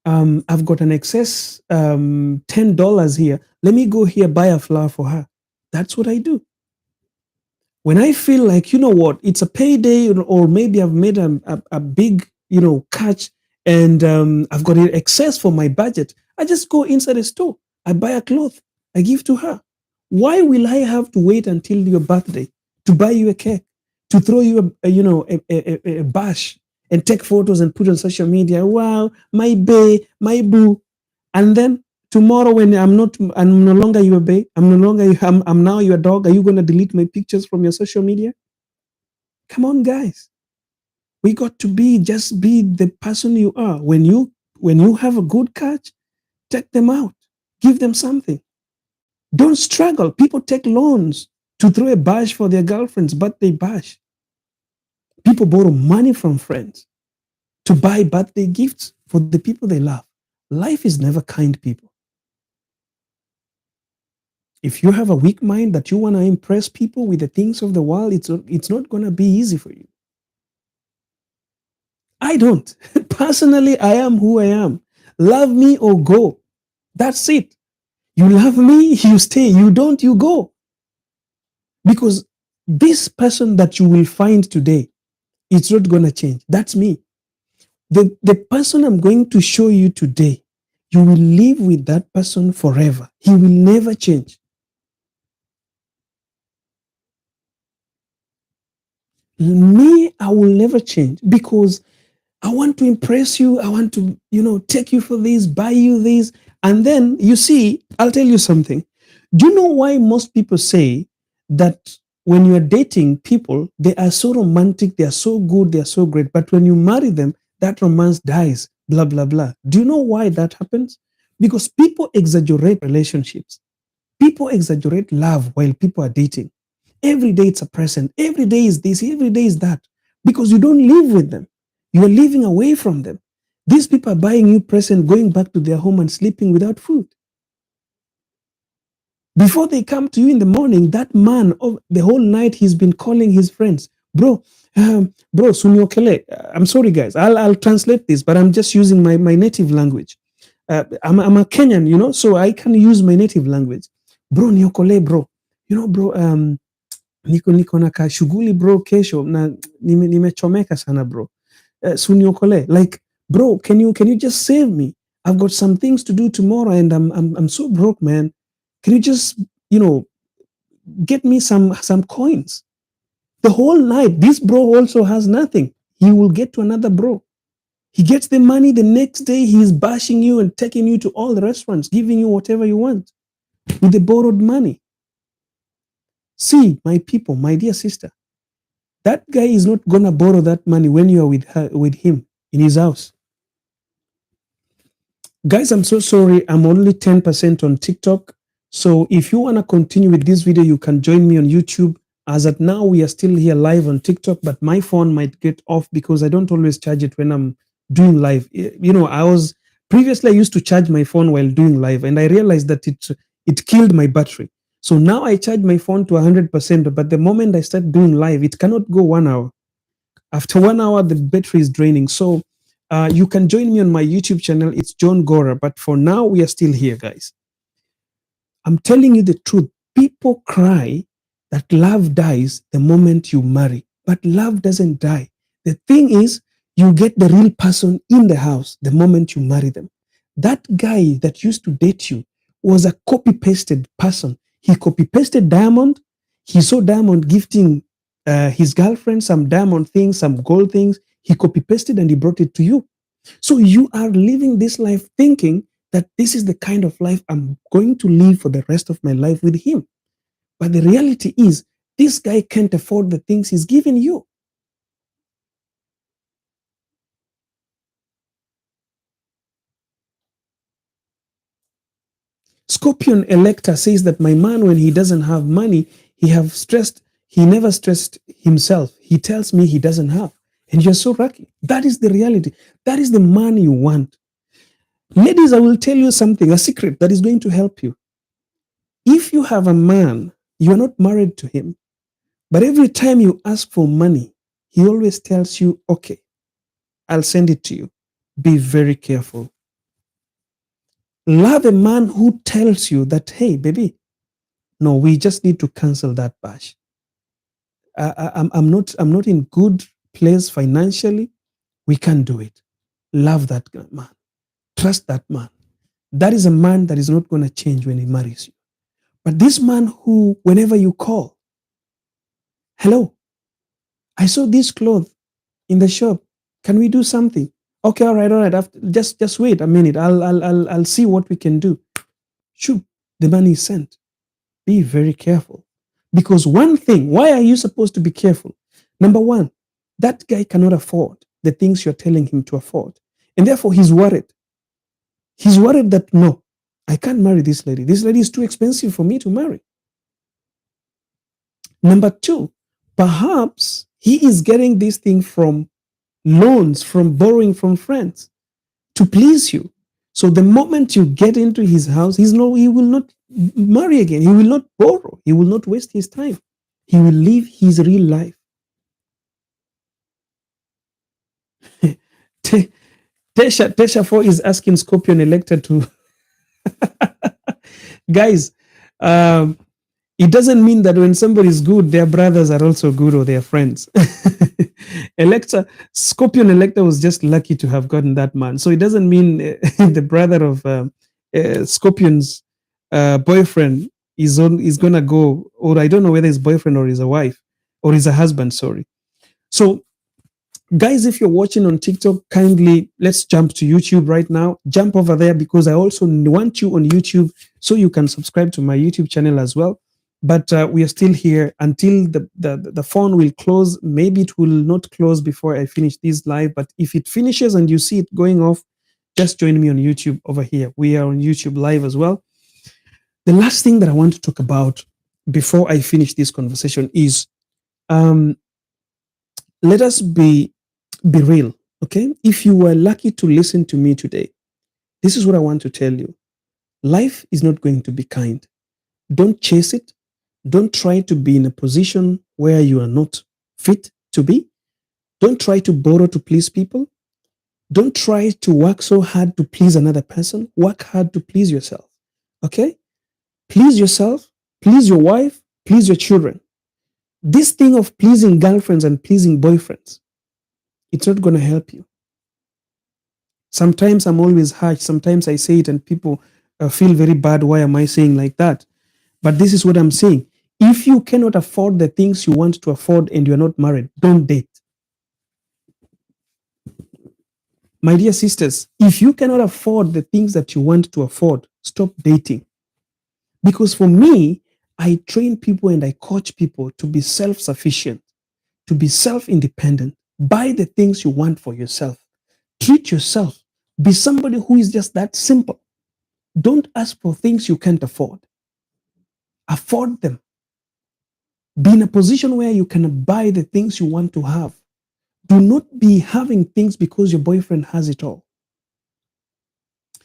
I've got an excess $10 here, let me go here, buy a flower for her. That's what I do. When I feel like, it's a payday, or maybe I've made a big, catch, and I've got an excess for my budget, I just go inside a store. I buy a cloth. I give to her. Why will I have to wait until your birthday to buy you a cake, to throw you a bash and take photos and put on social media? Wow, my bae, my boo. And then tomorrow when I'm no longer your bae, I'm now your dog, are you going to delete my pictures from your social media? Come on, guys. We got to just be the person you are. When you have a good catch, take them out. Give them something. Don't struggle. People take loans to throw a bash for their girlfriends, birthday bash. People borrow money from friends to buy birthday gifts for the people they love. Life is never kind, people. If you have a weak mind that you want to impress people with the things of the world, it's not going to be easy for you. I don't. Personally, I am who I am. Love me or go. That's it. You love me, you stay. You don't, you go. Because this person that you will find today, it's not going to change. That's me. The person I'm going to show you today, you will live with that person forever. He will never change. Me, I will never change because I want to impress you. I want to, take you for this, buy you this. And then you see, I'll tell you something. Do you know why most people say that when you are dating people, they are so romantic, they are so good, they are so great. But when you marry them, that romance dies, blah, blah, blah. Do you know why that happens? Because people exaggerate relationships. People exaggerate love while people are dating. Every day it's a present. Every day is this, every day is that. Because you don't live with them. You are living away from them. These people are buying you present, going back to their home and sleeping without food. Before they come to you in the morning, that man, the whole night he's been calling his friends. Bro, Sunyokele. I'm sorry, guys. I'll translate this, but I'm just using my native language. I'm a Kenyan, so I can use my native language. Bro, niokole, bro. Bro, niko na kashughuli bro kesho na nimechomeka sana bro. Suniokole, like, bro, can you just save me? I've got some things to do tomorrow and I'm so broke, man. Can you just, get me some coins? The whole night, this bro also has nothing. He will get to another bro. He gets the money, the next day he's bashing you and taking you to all the restaurants, giving you whatever you want with the borrowed money. See, my people, my dear sister, that guy is not gonna borrow that money when you are with him in his house. Guys, I'm so sorry. I'm only 10% on TikTok. So if you want to continue with this video, you can join me on YouTube. As at now, we are still here live on TikTok, but my phone might get off because I don't always charge it when I'm doing live. You know, I was previously I used to charge my phone while doing live, and I realized that it killed my battery. So now I charge my phone to 100%, but the moment I start doing live, it cannot go 1 hour. After 1 hour, the battery is draining. So you can join me on my YouTube channel. It's Johngora. But for now, we are still here, guys. I'm telling you the truth. People cry that love dies the moment you marry, but love doesn't die. The thing is, you get the real person in the house the moment you marry them. That guy that used to date you was a copy pasted person. He copy pasted Diamond. He saw Diamond gifting his girlfriend some diamond things, some gold things. He copy pasted and he brought it to you. So you are living this life thinking that this is the kind of life I'm going to live for the rest of my life with him. But the reality is, this guy can't afford the things he's giving you. Scorpion Elector says that my man, when he doesn't have money, he never stressed himself. He tells me he doesn't have. And you're so lucky. That is the reality. That is the man you want. Ladies, I will tell you something, a secret that is going to help you. If you have a man, you are not married to him, but every time you ask for money, he always tells you, okay, I'll send it to you. Be very careful. Love a man who tells you that, hey, baby, no, we just need to cancel that bash. I'm not in good place financially. We can't do it. Love that man. Trust that man. That is a man that is not going to change when he marries you. But this man who, whenever you call, hello, I saw this cloth in the shop. Can we do something? Okay, all right, all right. Just wait a minute. I'll see what we can do. Shoot, the money is sent. Be very careful. Because one thing, why are you supposed to be careful? Number one, that guy cannot afford the things you're telling him to afford. And therefore, he's worried. He's worried that, no, I can't marry this lady. This lady is too expensive for me to marry. Number two, perhaps he is getting this thing from loans, from borrowing from friends to please you. So the moment you get into his house, he will not marry again. He will not borrow. He will not waste his time. He will live his real life. Tesha 4 is asking Scorpion Elector to guys. Um, it doesn't mean that when somebody is good, their brothers are also good or their friends. Elector, Scorpion Elector was just lucky to have gotten that man. So it doesn't mean the brother of Scorpion's boyfriend is gonna go, or I don't know whether his boyfriend or is a wife or is a husband. Sorry. So guys, if you're watching on TikTok, kindly let's jump to YouTube right now. Jump over there because I also want you on YouTube so you can subscribe to my YouTube channel as well. But we are still here until the phone will close. Maybe it will not close before I finish this live. But if it finishes and you see it going off, just join me on YouTube over here. We are on YouTube live as well. The last thing that I want to talk about before I finish this conversation is let us be real, okay? If you were lucky to listen to me today, this is what I want to tell you. Life is not going to be kind. Don't chase it. Don't try to be in a position where you are not fit to be. Don't try to borrow to please people. Don't try to work so hard to please another person. Work hard to please yourself, okay? Please yourself, please your wife, please your children. This thing of pleasing girlfriends and pleasing boyfriends, it's not going to help you. Sometimes I'm always harsh. Sometimes I say it and people feel very bad. Why am I saying like that? But this is what I'm saying. If you cannot afford the things you want to afford and you're not married, don't date. My dear sisters, if you cannot afford the things that you want to afford, stop dating. Because for me, I train people and I coach people to be self-sufficient, to be self-independent. Buy the things you want for yourself. Treat yourself. Be somebody who is just that simple. Don't ask for things you can't afford. Afford them. Be in a position where you can buy the things you want to have. Do not be having things because your boyfriend has it all.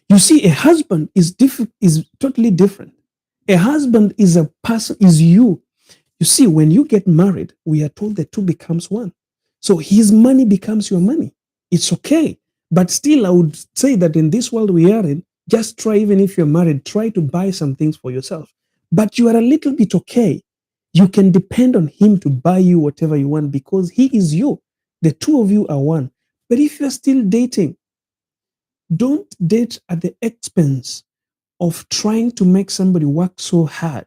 You see, a husband is totally different. A husband is a person, is you. You see, when you get married, we are told the two becomes one. So his money becomes your money. It's okay. But still, I would say that in this world we are in, just try, even if you're married, try to buy some things for yourself. But you are a little bit okay. You can depend on him to buy you whatever you want because he is you. The two of you are one. But if you're still dating, don't date at the expense of trying to make somebody work so hard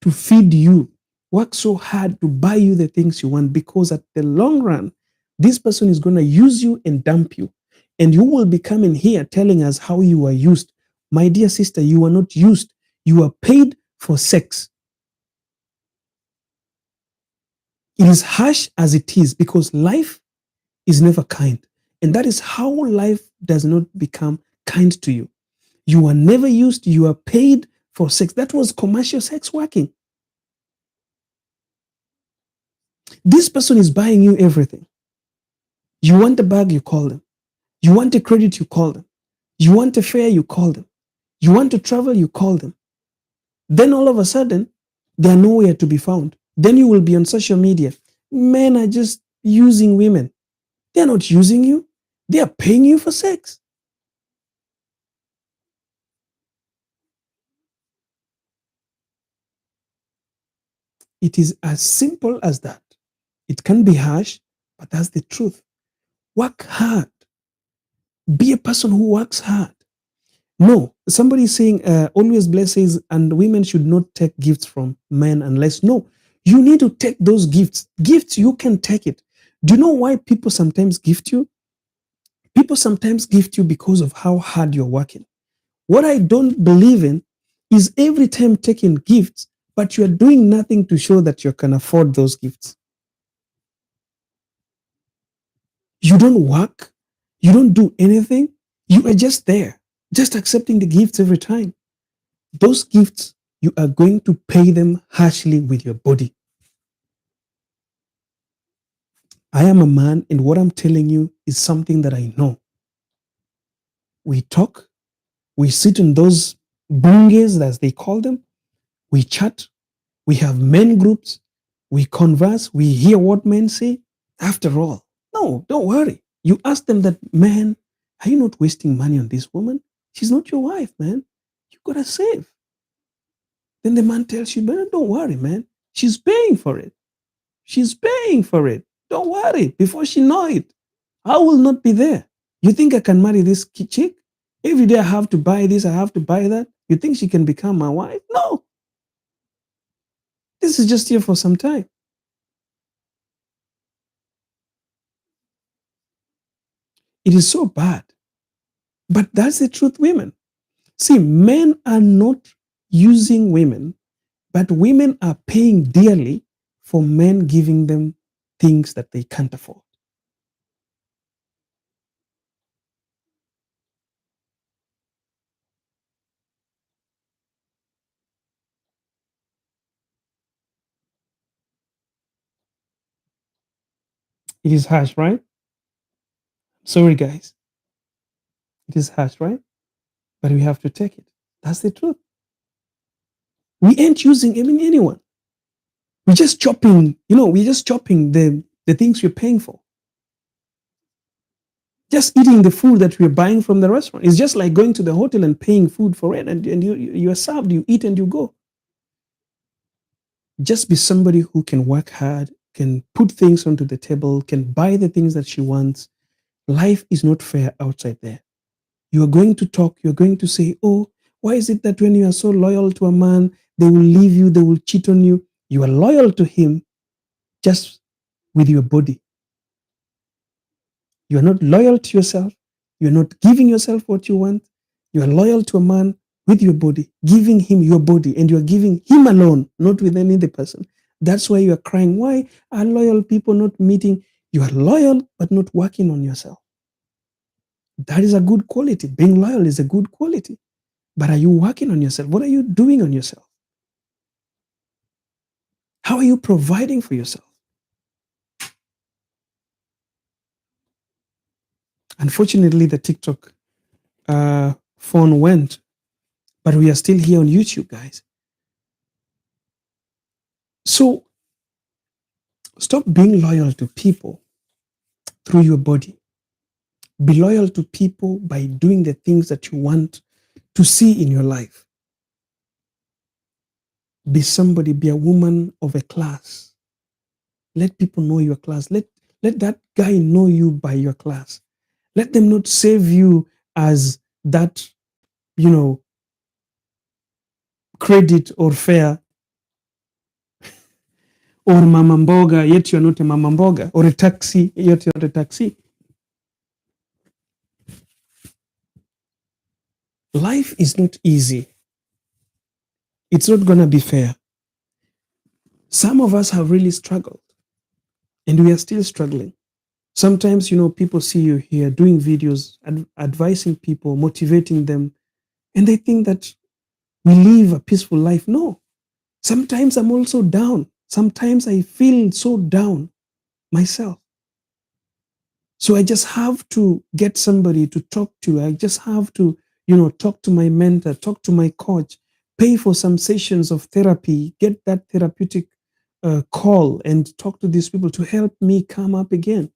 to feed you, work so hard to buy you the things you want, because at the long run, this person is going to use you and dump you. And you will be coming here telling us how you are used. My dear sister, you are not used. You are paid for sex. It is harsh as it is because life is never kind. And that is how life does not become kind to you. You are never used, you are paid for sex. That was commercial sex working. This person is buying you everything. You want a bag, you call them. You want a credit, you call them. You want a fare, you call them. You want to travel, you call them. Then all of a sudden, they are nowhere to be found. Then you will be on social media. Men are just using women. They are not using you. They are paying you for sex. It is as simple as that. It can be harsh, but that's the truth. Work hard. Be a person who works hard. No, somebody is saying always blessings and women should not take gifts from men unless, no, you need to take those gifts. Gifts, you can take it. Do you know why people sometimes gift you? People sometimes gift you because of how hard you're working. What I don't believe in is every time taking gifts, but you're doing nothing to show that you can afford those gifts. You don't work, you don't do anything, you are just there, just accepting the gifts every time. Those gifts, you are going to pay them harshly with your body. I am a man, and what I'm telling you is something that I know. We talk, we sit in those bunges, as they call them, we chat, we have men groups, we converse, we hear what men say. After all, no, don't worry. You ask them that, man, are you not wasting money on this woman? She's not your wife, man. You gotta save. Then the man tells you, man, don't worry, man. She's paying for it. She's paying for it. Don't worry. Before she know it, I will not be there. You think I can marry this chick? Every day I have to buy this, I have to buy that. You think she can become my wife? No. This is just here for some time. It is so bad. But that's the truth, women. See, men are not using women, but women are paying dearly for men giving them things that they can't afford. It is harsh, right? Sorry, guys. It is harsh, right? But we have to take it. That's the truth. We ain't using anyone. We're just chopping, we're just chopping the things we're paying for. Just eating the food that we're buying from the restaurant. It's just like going to the hotel and paying food for it, and you are served, you eat and you go. Just be somebody who can work hard, can put things onto the table, can buy the things that she wants. Life is not fair outside there. You are going to talk, you're going to say, oh, why is it that when you are so loyal to a man, they will leave you, they will cheat on you? You are loyal to him just with your body. You are not loyal to yourself. You're not giving yourself what you want. You are loyal to a man with your body, giving him your body, and you're giving him alone, not with any other person. That's why you are crying. Why are loyal people not meeting? You are loyal, but not working on yourself. That is a good quality. Being loyal is a good quality. But are you working on yourself? What are you doing on yourself? How are you providing for yourself? Unfortunately, the TikTok phone went, but we are still here on YouTube, guys. So stop being loyal to people through your body. Be loyal to people by doing the things that you want to see in your life. Be somebody, be a woman of a class. Let people know your class. Let that guy know you by your class. Let them not save you as that, you know, credit or fare or mama mboga, yet you're not a mama mboga, or a taxi, yet you're not a taxi. Life is not easy. It's not going to be fair. Some of us have really struggled, and we are still struggling. Sometimes, people see you here doing videos, advising people, motivating them, and they think that we live a peaceful life. No. Sometimes I'm also down. Sometimes I feel so down myself. So I just have to get somebody to talk to. I just have to, talk to my mentor, talk to my coach, pay for some sessions of therapy, get that therapeutic call and talk to these people to help me come up again.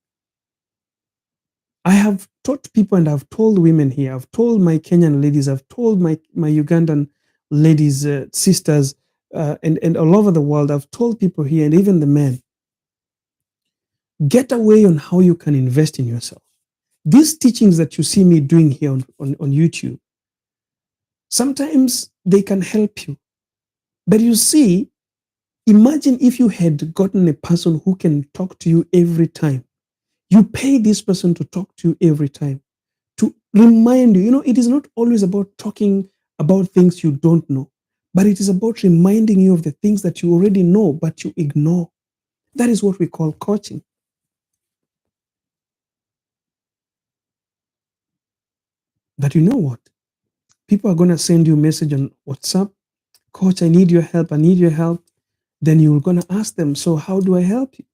I have taught people and I've told women here, I've told my Kenyan ladies, I've told my Ugandan ladies, sisters, and all over the world, I've told people here and even the men, get away on how you can invest in yourself. These teachings that you see me doing here on YouTube, sometimes they can help you. But you see, imagine if you had gotten a person who can talk to you every time. You pay this person to talk to you every time, to remind you. It is not always about talking about things you don't know, but it is about reminding you of the things that you already know, but you ignore. That is what we call coaching. But you know what? People are going to send you a message on WhatsApp, Coach, I need your help. I need your help. Then you're going to ask them, so how do I help you?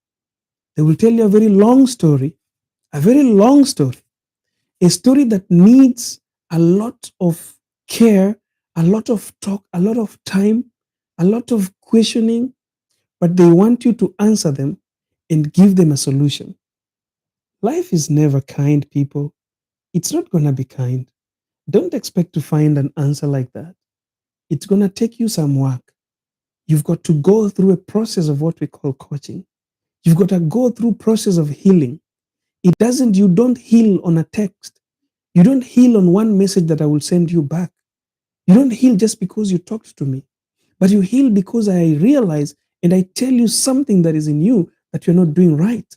They will tell you a very long story, a very long story, a story that needs a lot of care, a lot of talk, a lot of time, a lot of questioning, but they want you to answer them and give them a solution. Life is never kind, people. It's not going to be kind. Don't expect to find an answer like that. It's going to take you some work. You've got to go through a process of what we call coaching. You've got to go through process of healing. You don't heal on a text. You don't heal on one message that I will send you back. You don't heal just because you talked to me, but you heal because I realize and I tell you something that is in you that you're not doing right.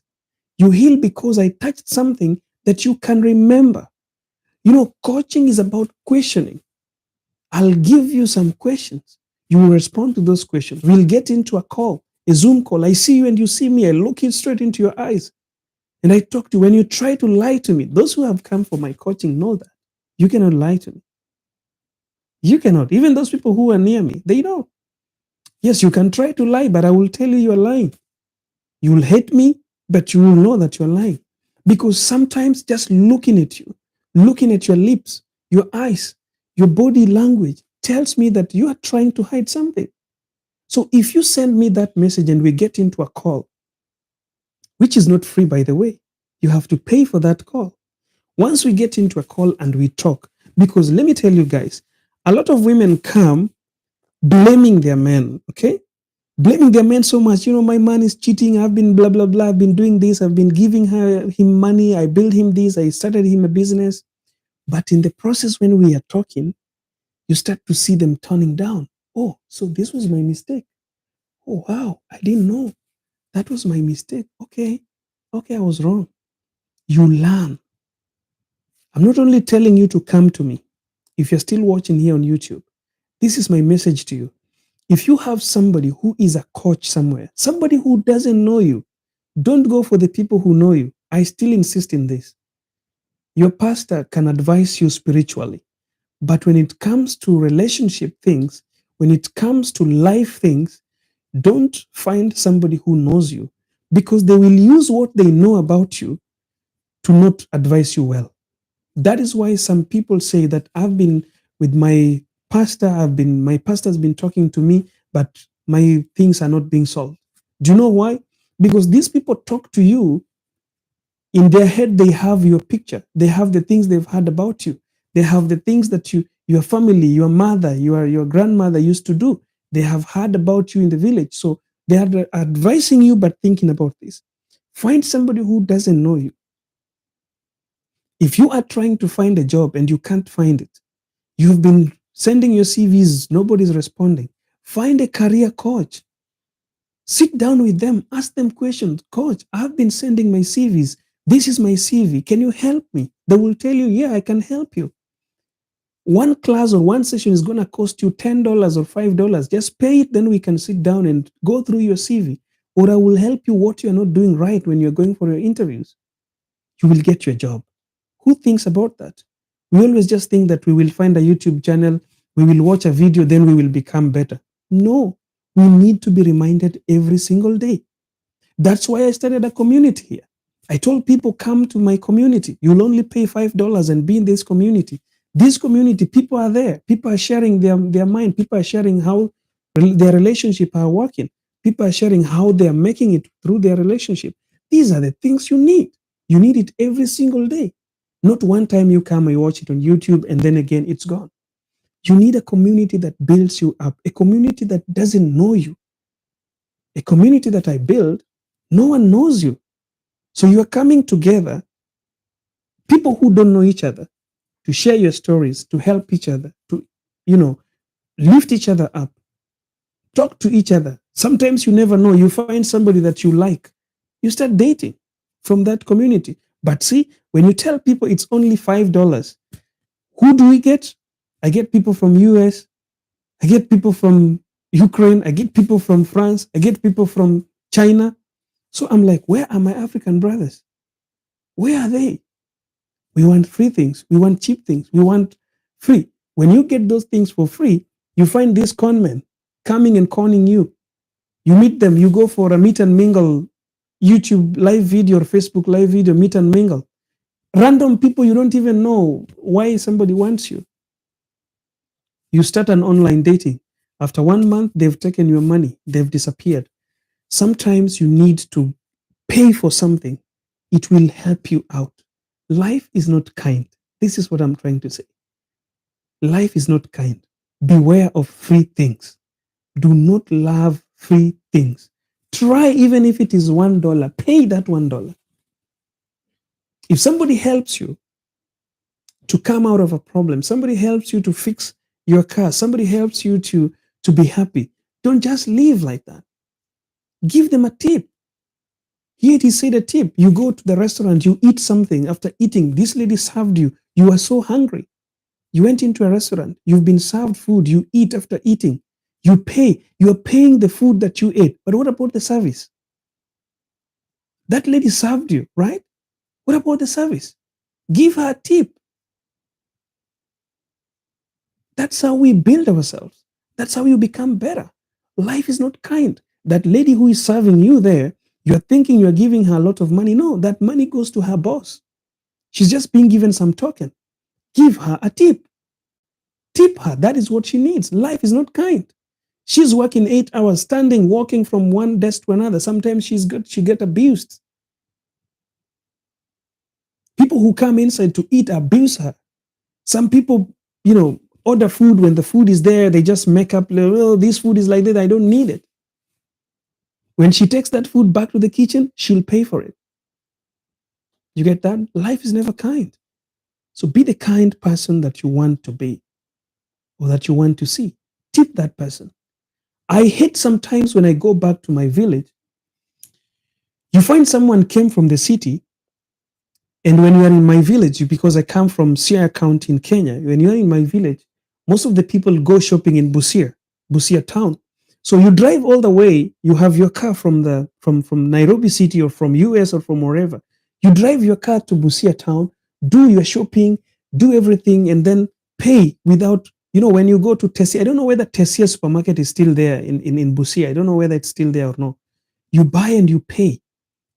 You heal because I touched something that you can remember. Coaching is about questioning. I'll give you some questions. You will respond to those questions. We'll get into a call, a Zoom call. I see you and you see me. I look you straight into your eyes and I talk to you. When you try to lie to me, those who have come for my coaching know that you cannot lie to me. You cannot. Even those people who are near me, they know. Yes, you can try to lie, but I will tell you you're lying. You will hate me, but you will know that you're lying. Because sometimes just looking at you, looking at your lips, your eyes, your body language tells me that you are trying to hide something. So if you send me that message and we get into a call, which is not free, by the way, you have to pay for that call. Once we get into a call and we talk, because let me tell you guys, a lot of women come blaming their men, okay? Blaming their men so much. My man is cheating. I've been blah, blah, blah. I've been doing this. I've been giving him money. I built him this. I started him a business. But in the process, when we are talking, you start to see them turning down. Oh, so this was my mistake. Oh, wow. I didn't know. That was my mistake. Okay. Okay, I was wrong. You learn. I'm not only telling you to come to me. If you're still watching here on YouTube, this is my message to you. If you have somebody who is a coach somewhere, somebody who doesn't know you, don't go for the people who know you. I still insist in this. Your pastor can advise you spiritually. But when it comes to relationship things, when it comes to life things, don't find somebody who knows you, because they will use what they know about you to not advise you well. That is why some people say that I've been with my pastor, my pastor's been talking to me, but my things are not being solved. Do you know why? Because these people talk to you. In their head, they have your picture, they have the things they've heard about you, they have the things that your family, your mother, your grandmother used to do. They have heard about you in the village, so they are advising you but thinking about this. Find somebody who doesn't know you. If you are trying to find a job and you can't find it, you've been sending your CVs, nobody's responding, find a career coach. Sit down with them, ask them questions. Coach, I've been sending my CVs. This is my CV. Can you help me? They will tell you, yeah, I can help you. One class or one session is going to cost you $10 or $5. Just pay it, then we can sit down and go through your CV. Or I will help you what you're not doing right when you're going for your interviews. You will get your job. Who thinks about that? We always just think that we will find a YouTube channel, we will watch a video, then we will become better. No, we need to be reminded every single day. That's why I started a community here. I told people, come to my community. You'll only pay $5 and be in this community. This community, people are there. People are sharing their mind. People are sharing how their relationship are working. People are sharing how they are making it through their relationship. These are the things you need. You need it every single day. Not one time you come and you watch it on YouTube and then again it's gone. You need a community that builds you up, a community that doesn't know you. A community that I build, no one knows you. So you are coming together, people who don't know each other, to share your stories, to help each other, to, lift each other up, talk to each other. Sometimes you never know, you find somebody that you like, you start dating from that community. But see, when you tell people it's only $5, who do we get? I get people from US, I get people from Ukraine, I get people from France, I get people from China. So I'm like, where are my African brothers? Where are they? We want free things. We want cheap things. We want free. When you get those things for free, you find these con men coming and conning you. You meet them, you go for a meet and mingle, YouTube live video or Facebook live video, meet and mingle. Random people, you don't even know why somebody wants you. You start an online dating. After 1 month, they've taken your money, they've disappeared. Sometimes you need to pay for something. It will help you out. Life is not kind. This is what I'm trying to say. Life is not kind. Beware of free things. Do not love free things. Try, even if it is $1, pay that $1. If somebody helps you to come out of a problem, somebody helps you to fix your car, somebody helps you to be happy, don't just leave like that. Give them a tip. Here it is said a tip. You go to the restaurant, you eat something. After eating, this lady served you. You are so hungry. You went into a restaurant, you've been served food, you eat after eating. You pay. You're paying the food that you ate. But what about the service? That lady served you, right? What about the service? Give her a tip. That's how we build ourselves. That's how you become better. Life is not kind. That lady who is serving you there, you're thinking you're giving her a lot of money. No, that money goes to her boss. She's just being given some token. Give her a tip. Tip her. That is what she needs. Life is not kind. She's working 8 hours, standing, walking from one desk to another. Sometimes she get abused. People who come inside to eat abuse her. Some people, order food. When the food is there, they just make up, oh, this food is like that, I don't need it. When she takes that food back to the kitchen, she'll pay for it. You get that? Life is never kind. So be the kind person that you want to be or that you want to see. Tip that person. I hate sometimes when I go back to my village, you find someone came from the city, and when you are in my village, because I come from Siaya County in Kenya, when you're in my village, most of the people go shopping in Busia town. So you drive all the way, you have your car from Nairobi city or from US or from wherever. You drive your car to Busia town, do your shopping, do everything, and then pay without, when you go to Tessie, I don't know whether Tessie supermarket is still there in Busia. I don't know whether it's still there or not. You buy and you pay,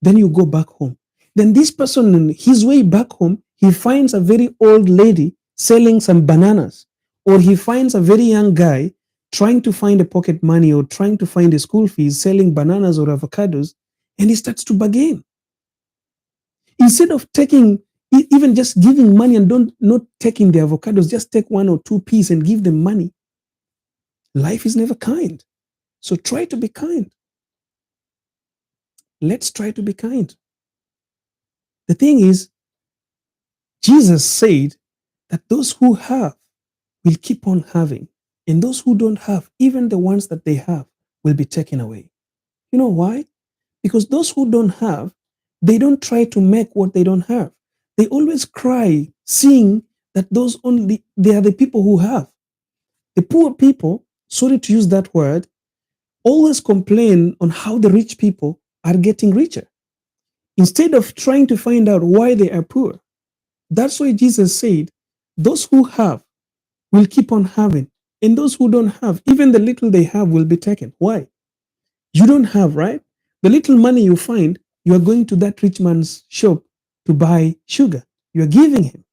then you go back home. Then this person, on his way back home, he finds a very old lady selling some bananas, or he finds a very young guy trying to find a pocket money or trying to find a school fees selling bananas or avocados, and he starts to bargain. Instead of taking, even just giving money and not taking the avocados, just take one or two pieces and give them money. Life is never kind. So try to be kind. Let's try to be kind. The thing is, Jesus said that those who have will keep on having, and those who don't have, even the ones that they have, will be taken away. You know why? Because those who don't have, they don't try to make what they don't have. They always cry, seeing that they are the people who have. The poor people, sorry to use that word, always complain on how the rich people are getting richer, instead of trying to find out why they are poor. That's why Jesus said, those who have will keep on having, and those who don't have, even the little they have, will be taken. Why? You don't have, right? The little money you find, you are going to that rich man's shop to buy sugar. You are giving him.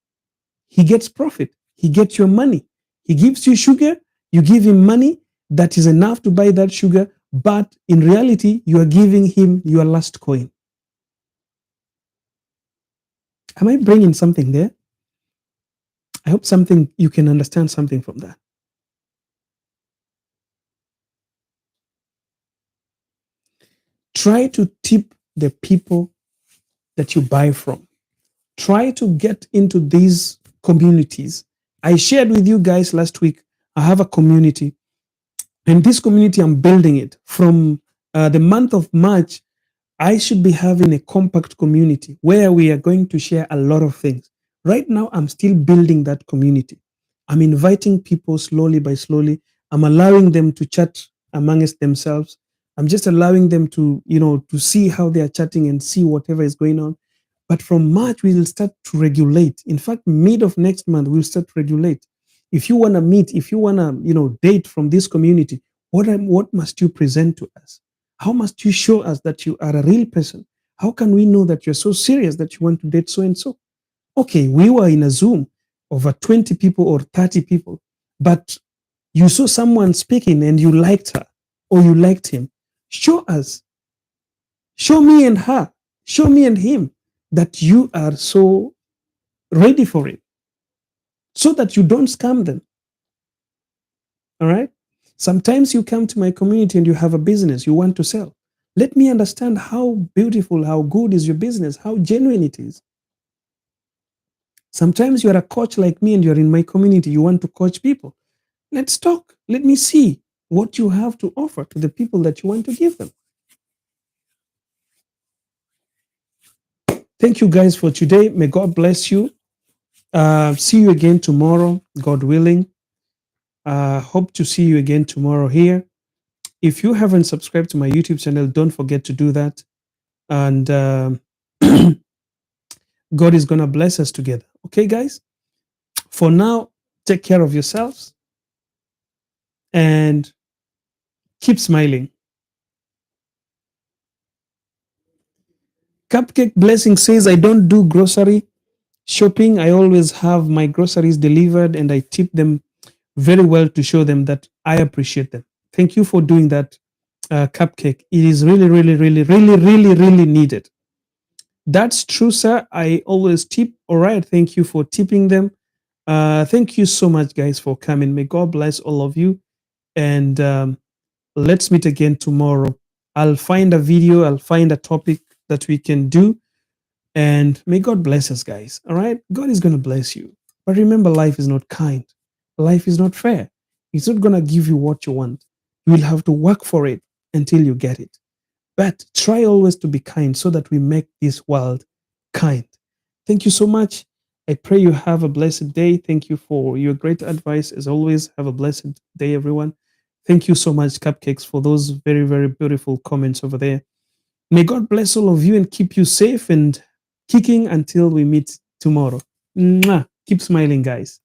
He gets profit. He gets your money. He gives you sugar. You give him money that is enough to buy that sugar. But in reality, you are giving him your last coin. Am I bringing something there? I hope you can understand something from that. Try to tip the people that you buy from. Try to get into these communities. I shared with you guys last week, I have a community, and this community, I'm building it. From the month of March, I should be having a compact community where we are going to share a lot of things. Right now, I'm still building that community. I'm inviting people slowly by slowly. I'm allowing them to chat amongst themselves. I'm just allowing them to see how they are chatting and see whatever is going on. But from March, we will start to regulate. In fact, mid of next month, we'll start to regulate. If you want to meet, if you want to, date from this community, what must you present to us? How must you show us that you are a real person? How can we know that you're so serious that you want to date so and so? Okay, we were in a Zoom over 20 people or 30 people, but you saw someone speaking and you liked her or you liked him. Show us. Show me and her. Show me and him that you are so ready for it, so that you don't scam them. All right? Sometimes you come to my community and you have a business you want to sell. Let me understand how beautiful, how good is your business, how genuine it is. Sometimes you're a coach like me and you're in my community, you want to coach people. Let's talk. Let me see what you have to offer to the people that you want to give them. Thank you guys for today. May God bless you. See you again tomorrow, God willing. Hope to see you again tomorrow here. If you haven't subscribed to my YouTube channel, don't forget to do that. And God is going to bless us together. Okay, guys? For now, take care of yourselves and keep smiling. Cupcake Blessing says, I don't do grocery shopping. I always have my groceries delivered and I tip them very well to show them that I appreciate them. Thank you for doing that, Cupcake. It is really, really, really, really, really, really needed. That's true, sir. I always tip. All right. Thank you for tipping them. Thank you so much, guys, for coming. May God bless all of you. And let's meet again tomorrow. I'll find a video, I'll find a topic that we can do. And may God bless us, guys. All right. God is going to bless you. But remember, life is not kind, life is not fair. It's not going to give you what you want. You will have to work for it until you get it. But try always to be kind so that we make this world kind. Thank you so much. I pray you have a blessed day. Thank you for your great advice. As always, have a blessed day, everyone. Thank you so much, Cupcakes, for those very, very beautiful comments over there. May God bless all of you and keep you safe and kicking until we meet tomorrow. Mwah. Keep smiling, guys.